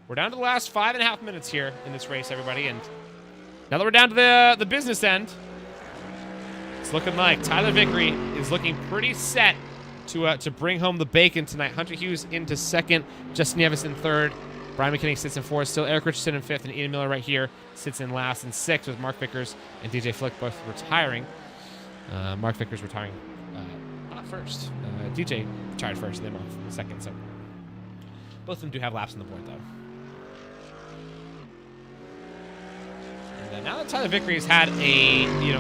We're down to the last 5.5 minutes here in this race, everybody, and now that we're down to the business end, it's looking like Tyler Vickery is looking pretty set to bring home the bacon tonight. Hunter Hughes into second, Justin Nieves in third, Brian McKinney sits in fourth, still Eric Richardson in fifth, and Ian Miller right here sits in last and sixth with Mark Vickers and DJ Flick both retiring. Mark Vickers retiring not first. DJ retired first, and then off in second. So both of them do have laps on the board, though. And now that Tyler Vickery has had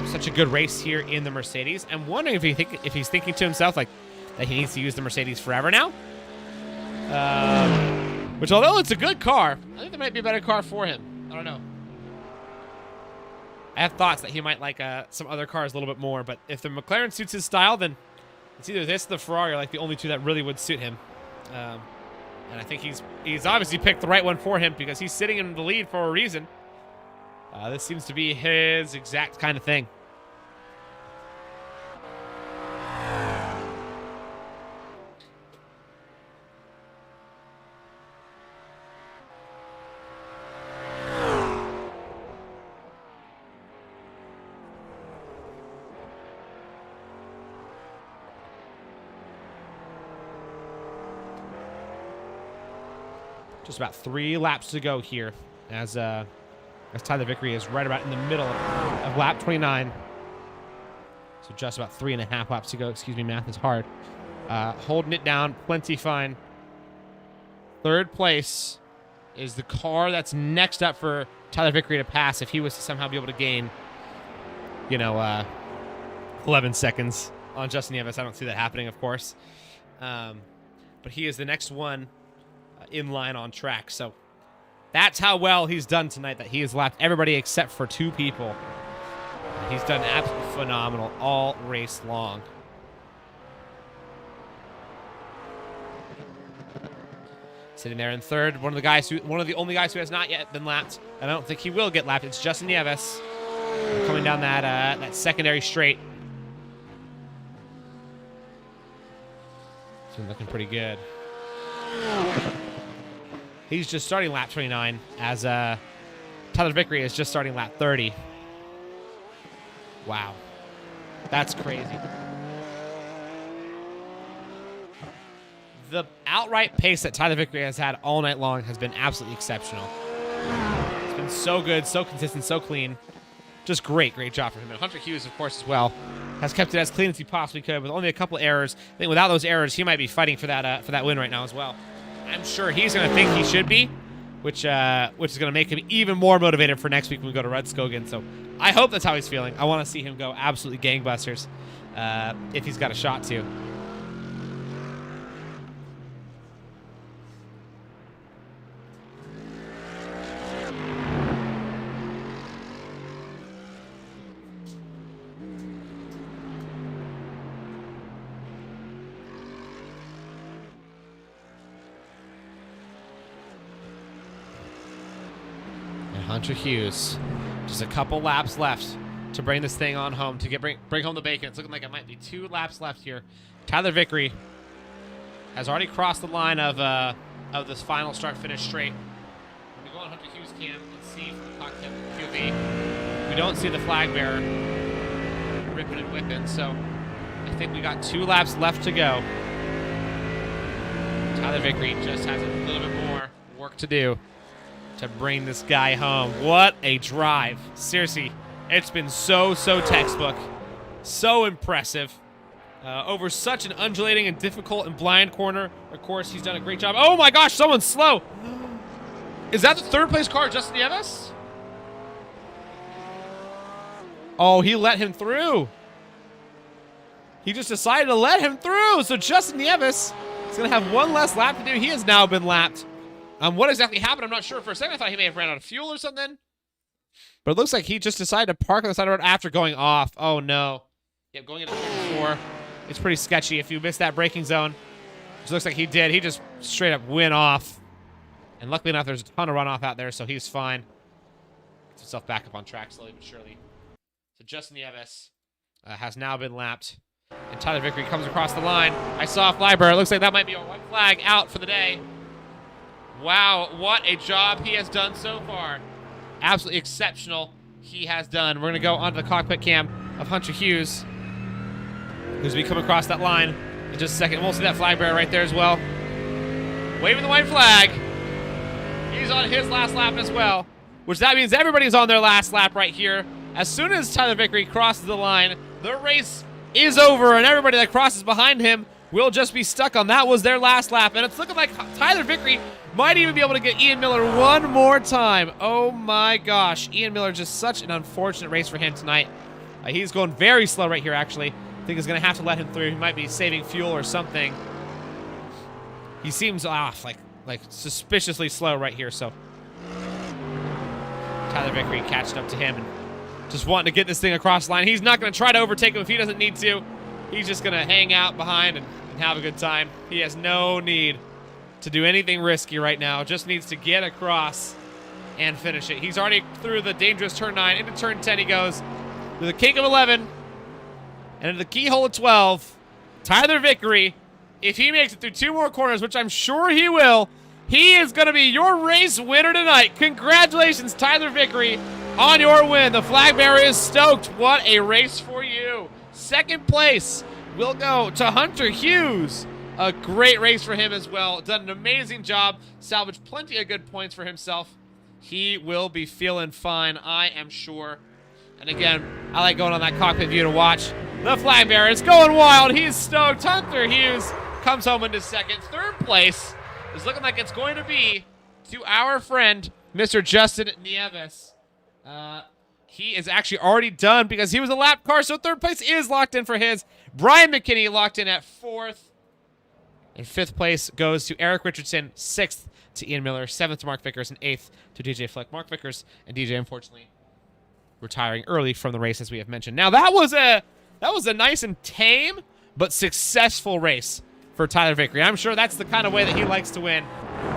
such a good race here in the Mercedes, I'm wondering if he's thinking to himself like that he needs to use the Mercedes forever now. Which, although it's a good car, I think there might be a better car for him. I don't know. I have thoughts that he might like some other cars a little bit more, but if the McLaren suits his style, then it's either this or the Ferrari are like the only two that really would suit him. And I think he's obviously picked the right one for him because he's sitting in the lead for a reason. This seems to be his exact kind of thing. Just about 3 laps to go here as Tyler Vickery is right about in the middle of lap 29. So just about 3.5 laps to go. Excuse me, math is hard. Holding it down, plenty fine. Third place is the car that's next up for Tyler Vickery to pass if he was to somehow be able to gain, 11 seconds on Justin Nieves. I don't see that happening, of course. But he is the next one in line on track. So that's how well he's done tonight, that he has lapped everybody except for 2 people. He's done absolutely phenomenal all race long. Sitting there in third, one of the only guys who has not yet been lapped, and I don't think he will get lapped. It's Justin Nieves coming down that secondary straight. It's been looking pretty good. He's just starting lap 29, as Tyler Vickery is just starting lap 30. Wow, that's crazy. The outright pace that Tyler Vickery has had all night long has been absolutely exceptional. It's been so good, so consistent, so clean. Just great job for him. And Hunter Hughes, of course, as well, has kept it as clean as he possibly could with only a couple errors. I think without those errors, he might be fighting for that win right now as well. I'm sure he's going to think he should be, which is going to make him even more motivated for next week when we go to Rudskogen. So I hope that's how he's feeling. I want to see him go absolutely gangbusters if he's got a shot to. Hunter Hughes, just a couple laps left to bring this thing on home, to bring home the bacon. It's looking like it might be 2 laps left here. Tyler Vickery has already crossed the line of this final start-finish straight. When we go on Hunter Hughes' cam and see from the cockpit QB, we don't see the flag bearer ripping and whipping, so I think we got 2 laps left to go. Tyler Vickery just has a little bit more work to do to bring this guy home. What a drive. Seriously, it's been so textbook. So impressive. Over such an undulating and difficult and blind corner. Of course, he's done a great job. Oh my gosh, someone's slow. Is that the 3rd place car, Justin Nieves? Oh, he let him through. He just decided to let him through. So Justin Nieves is going to have 1 less lap to do. He has now been lapped. What exactly happened, I'm not sure. For a second, I thought he may have ran out of fuel or something. But it looks like he just decided to park on the side of the road after going off. Oh, no. Yep, going into turn 4. It's pretty sketchy if you missed that braking zone, which looks like he did. He just straight up went off. And luckily enough, there's a ton of runoff out there, so he's fine. Gets himself back up on track slowly but surely. So Justin Nieves has now been lapped. And Tyler Vickery comes across the line. I saw a flag bearer. It looks like that might be a white flag out for the day. Wow, what a job he has done so far. Absolutely exceptional he has done. We're going to go onto the cockpit cam of Hunter Hughes, who's going to come across that line in just a second. We'll see that flag bearer right there as well. Waving the white flag. He's on his last lap as well, which that means everybody's on their last lap right here. As soon as Tyler Vickery crosses the line, the race is over, and everybody that crosses behind him will just be stuck on. That was their last lap, and it's looking like Tyler Vickery might even be able to get Ian Miller one more time. Oh my gosh. Ian Miller, just such an unfortunate race for him tonight. He's going very slow right here, actually. I think he's going to have to let him through. He might be saving fuel or something. He seems off, like suspiciously slow right here, so Tyler Vickery catching up to him and just wanting to get this thing across the line. He's not going to try to overtake him if he doesn't need to. He's just going to hang out behind and have a good time. He has no need to do anything risky right now. Just needs to get across and finish it. He's already through the dangerous turn 9. Into turn 10 he goes. To the king of 11. And into the keyhole of 12. Tyler Vickery, if he makes it through 2 more corners, which I'm sure he will, he is going to be your race winner tonight. Congratulations, Tyler Vickery, on your win. The flag bearer is stoked. What a race for you. 2nd place will go to Hunter Hughes. A great race for him as well. Done an amazing job. Salvaged plenty of good points for himself. He will be feeling fine, I am sure. And again, I like going on that cockpit view to watch. The flag bearer is going wild. He's stoked. Hunter Hughes comes home into 2nd. 3rd place is looking like it's going to be to our friend, Mr. Justin Nieves. He is actually already done because he was a lap car, so third place is locked in for his. Brian McKinney locked in at 4th. And 5th place goes to Eric Richardson. 6th to Ian Miller. 7th to Mark Vickers. And 8th to DJ Fleck. Mark Vickers and DJ, unfortunately, retiring early from the race, as we have mentioned. Now, that was a nice and tame but successful race for Tyler Vickery. I'm sure that's the kind of way that he likes to win.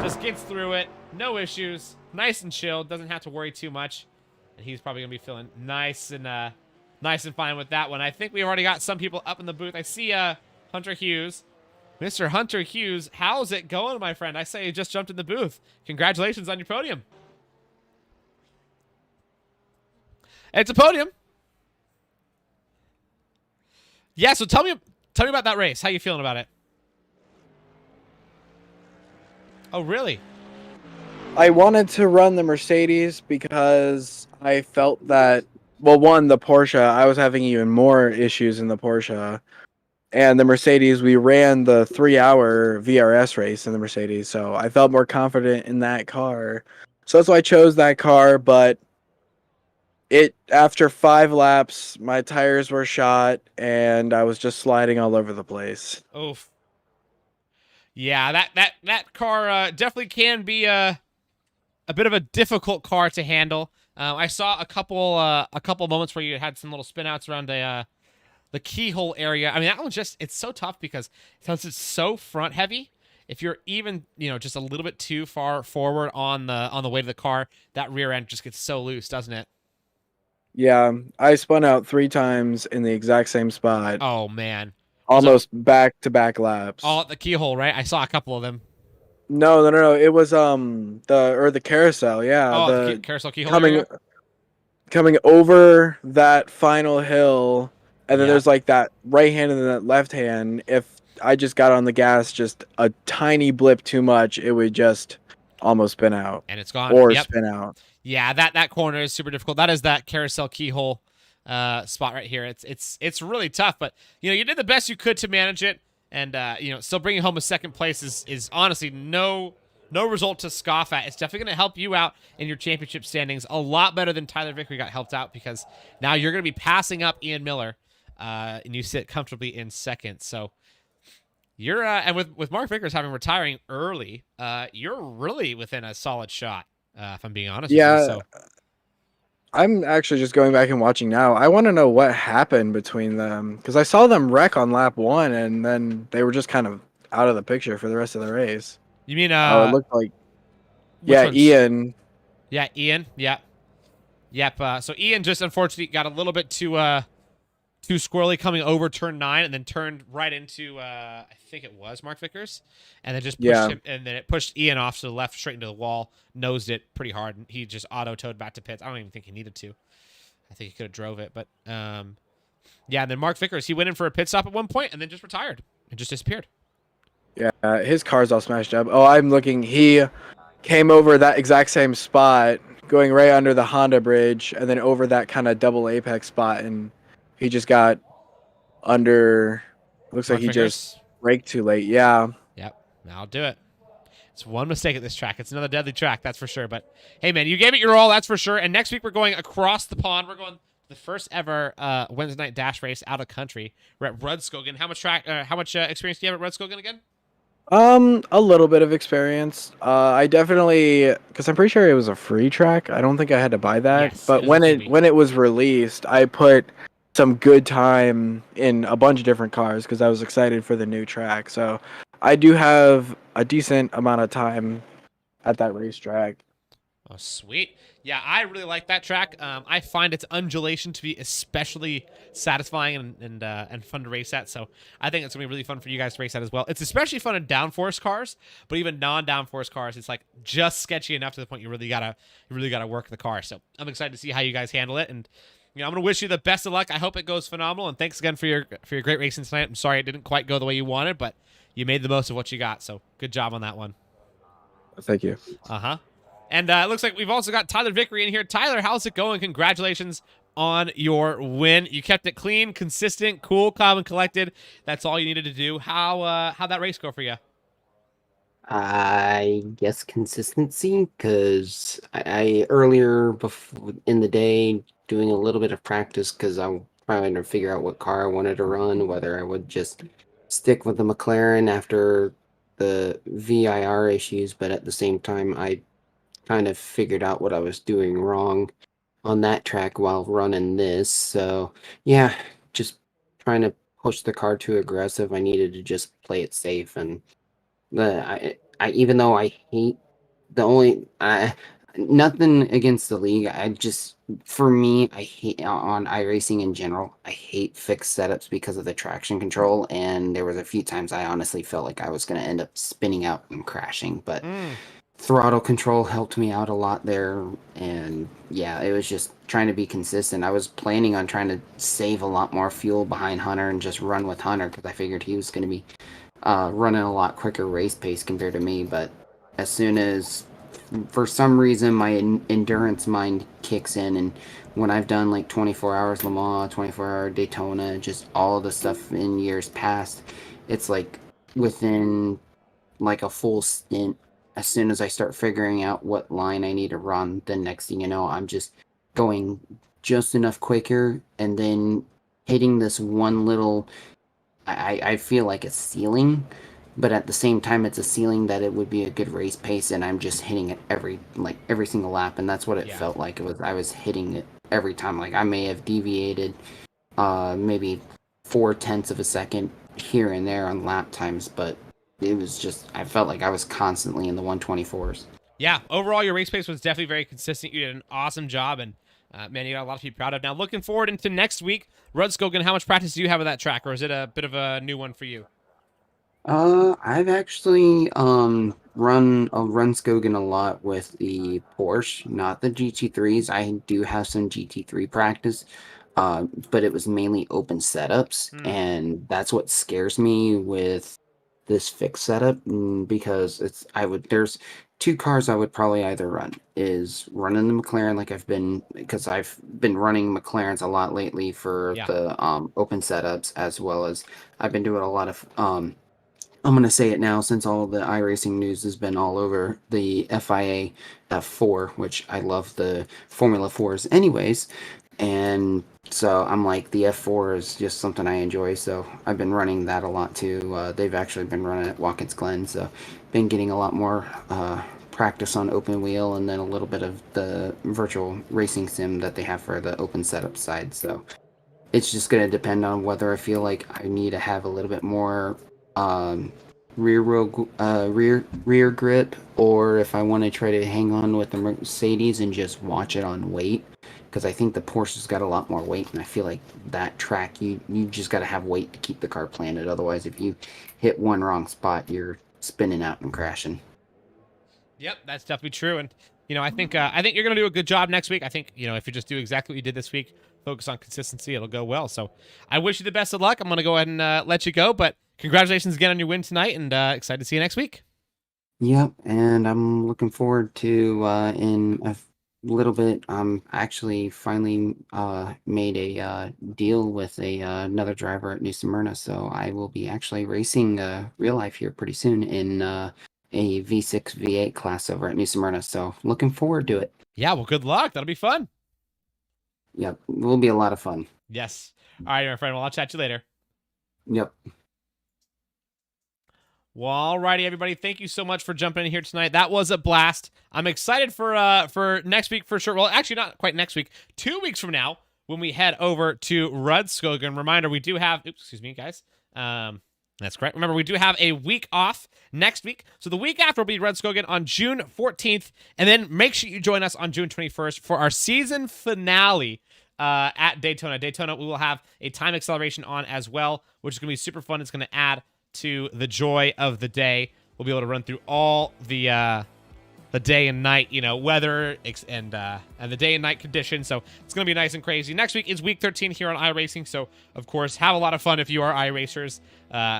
Just gets through it. No issues. Nice and chilled. Doesn't have to worry too much. And he's probably going to be feeling nice and fine with that one. I think we've already got some people up in the booth. I see Hunter Hughes. Mr. Hunter Hughes, how's it going, my friend? I say you just jumped in the booth. Congratulations on your podium. It's a podium. Yeah, so tell me about that race. How you feeling about it? Oh, really? I wanted to run the Mercedes because I felt that, well, one, the Porsche, I was having even more issues in the Porsche. And the Mercedes, we ran the 3-hour VRS race in the Mercedes, so I felt more confident in that car. So that's why I chose that car, but after 5 laps, my tires were shot, and I was just sliding all over the place. Oof. Yeah, that car definitely can be a bit of a difficult car to handle. I saw a couple moments where you had some little spin outs around the keyhole area. I mean, that one's it's so tough because since it's so front heavy, if you're even, just a little bit too far forward on the way to the car, that rear end just gets so loose, doesn't it? Yeah, I spun out 3 times in the exact same spot. Oh, man. Almost back-to-back laps. All at the keyhole, right? I saw a couple of them. No. It was the carousel, yeah. Oh, the carousel keyhole coming over that final hill, and then there's like that right hand and then that left hand. If I just got on the gas just a tiny blip too much, it would just almost spin out. And it's gone. Or spin out. Yeah, that corner is super difficult. That is that carousel keyhole spot right here. It's really tough, but you did the best you could to manage it, and still bringing home a 2nd place is honestly no result to scoff at. It's definitely going to help you out in your championship standings a lot better than Tyler Vickery got helped out, because now you're going to be passing up Ian Miller, and you sit comfortably in 2nd. So you're and with Mark Vickers retiring early, you're really within a solid shot. If I'm being honest with you. So. I'm actually just going back and watching now. I want to know what happened between them, because I saw them wreck on lap 1, and then they were just kind of out of the picture for the rest of the race. You mean it looked like Ian. Yeah, Ian. Yeah. Yep. So Ian just unfortunately got a little bit too squirrely coming over turn 9, and then turned right into I think it was Mark Vickers, and then just pushed him, and then it pushed Ian off to the left, straight into the wall, nosed it pretty hard, and he just auto-towed back to pits. I don't even think he needed to. I think he could have drove it, but yeah. And then Mark Vickers, he went in for a pit stop at one point, and then just retired and just disappeared. Yeah, his car's all smashed up. Oh, I'm looking. He came over that exact same spot, going right under the Honda bridge, and then over that kind of double apex spot, and he just got under. Looks like he just braked too late. Yeah. Yep. I'll do it. It's one mistake at this track. It's another deadly track, that's for sure. But hey, man, you gave it your all, that's for sure. And next week we're going across the pond. We're going the first ever Wednesday night dash race out of country. We're at Rudskogen. How much experience do you have at Rudskogen again? A little bit of experience. I definitely, because I'm pretty sure it was a free track. I don't think I had to buy that. Yes, but when it was released, I put some good time in a bunch of different cars because I was excited for the new track. So I do have a decent amount of time at that racetrack. Oh, sweet. Yeah, I really like that track. I find its undulation to be especially satisfying and fun to race at. So I think it's going to be really fun for you guys to race at as well. It's especially fun in downforce cars, but even non-downforce cars, it's like just sketchy enough to the point you really gotta work the car. So I'm excited to see how you guys handle it, and I'm going to wish you the best of luck. I hope it goes phenomenal, and thanks again for your great racing tonight. I'm sorry it didn't quite go the way you wanted, but you made the most of what you got. So good job on that one. Thank you. And it looks like we've also got Tyler Vickery in here. Tyler, how's it going? Congratulations on your win. You kept it clean, consistent, cool, calm, and collected. That's all you needed to do. How'd that race go for you? I guess consistency, because I earlier before in the day doing a little bit of practice because I'm trying to figure out what car I wanted to run, whether I would just stick with the McLaren after the VIR issues, but at the same time I kind of figured out what I was doing wrong on that track while running this. So yeah, just trying to push the car too aggressive. I needed to just play it safe and I even though I hate the only I nothing against the league. I just for me I hate on iRacing in general. I hate fixed setups because of the traction control, and there was a few times I honestly felt like I was going to end up spinning out and crashing, but throttle control helped me out a lot there. And yeah, it was just trying to be consistent. I was planning on trying to save a lot more fuel behind Hunter and just run with Hunter because I figured he was going to be running a lot quicker race pace compared to me. But as soon as, for some reason, my endurance mind kicks in, and when I've done like 24 hours Le Mans, 24-hour Daytona, just all of the stuff in years past, it's like within like a full stint, as soon as I start figuring out what line I need to run, the next thing you know, I'm just going just enough quicker, and then hitting this one little, I feel like a ceiling, but at the same time it's a ceiling that it would be a good race pace, and I'm just hitting it every single lap, and that's what it felt like. It was I was hitting it every time. Like I may have deviated maybe 4/10 of a second here and there on lap times, but it was just I felt like I was constantly in the 124s. Yeah, overall, your race pace was definitely very consistent. You did an awesome job, and man, you got a lot to be proud of. Now, looking forward into next week, Rudskogen, how much practice do you have with that track, or is it a bit of a new one for you? I've actually run a Rudskogen a lot with the Porsche, not the GT3s. I do have some GT3 practice, but it was mainly open setups, and that's what scares me with this fixed setup, because there's two cars I would probably either run is running the McLaren like because I've been running McLarens a lot lately for the open setups, as well as I've been doing a lot of I'm going to say it now since all the iRacing news has been all over the FIA F4, which I love the Formula 4s anyways. And so I'm like, the F4 is just something I enjoy. So I've been running that a lot too. They've actually been running at Watkins Glen. So been getting a lot more practice on open wheel, and then a little bit of the virtual racing sim that they have for the open setup side. So it's just going to depend on whether I feel like I need to have a little bit more rear grip, or if I want to try to hang on with the Mercedes and just watch it on weight, because I think the Porsche's got a lot more weight, and I feel like that track you just got to have weight to keep the car planted. Otherwise, if you hit one wrong spot, you're spinning out and crashing. Yep, that's definitely true. And I think you're gonna do a good job next week. I think if you just do exactly what you did this week, focus on consistency, it'll go well. So I wish you the best of luck. I'm gonna go ahead and let you go, but congratulations again on your win tonight, and excited to see you next week. Yep, and I'm looking forward to in a little bit. Actually finally made a deal with another driver at New Smyrna, so I will be actually racing real life here pretty soon in a V6 V8 class over at New Smyrna. So looking forward to it. Yeah, well, good luck. That'll be fun. Yep, it will be a lot of fun. Yes. All right, my friend. Well, I'll chat to you later. Yep. Well, alrighty, everybody. Thank you so much for jumping in here tonight. That was a blast. I'm excited for next week for sure. Well, actually, not quite next week. 2 weeks from now, when we head over to Rudskogen. Reminder: we do have. Oops, excuse me, guys. That's correct. Remember, we do have a week off next week. So the week after will be Rudskogen on June 14th, and then make sure you join us on June 21st for our season finale at Daytona. Daytona, we will have a time acceleration on as well, which is going to be super fun. It's going to add to the joy of the day. We'll be able to run through all the day and night, weather and the day and night conditions. So it's going to be nice and crazy. Next week is week 13 here on iRacing. So, of course, have a lot of fun if you are iRacers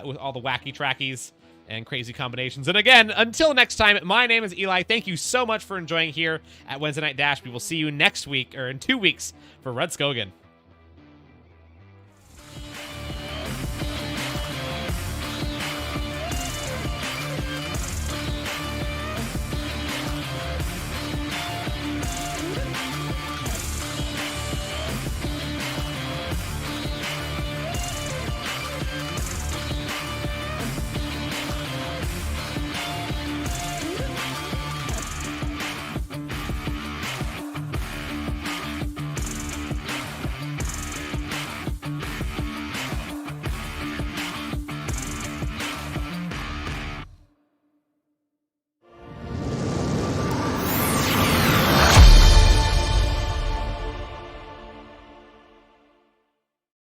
with all the wacky trackies and crazy combinations. And again, until next time, my name is Eli. Thank you so much for enjoying here at Wednesday Night Dash. We will see you next week, or in 2 weeks, for Rudskogen.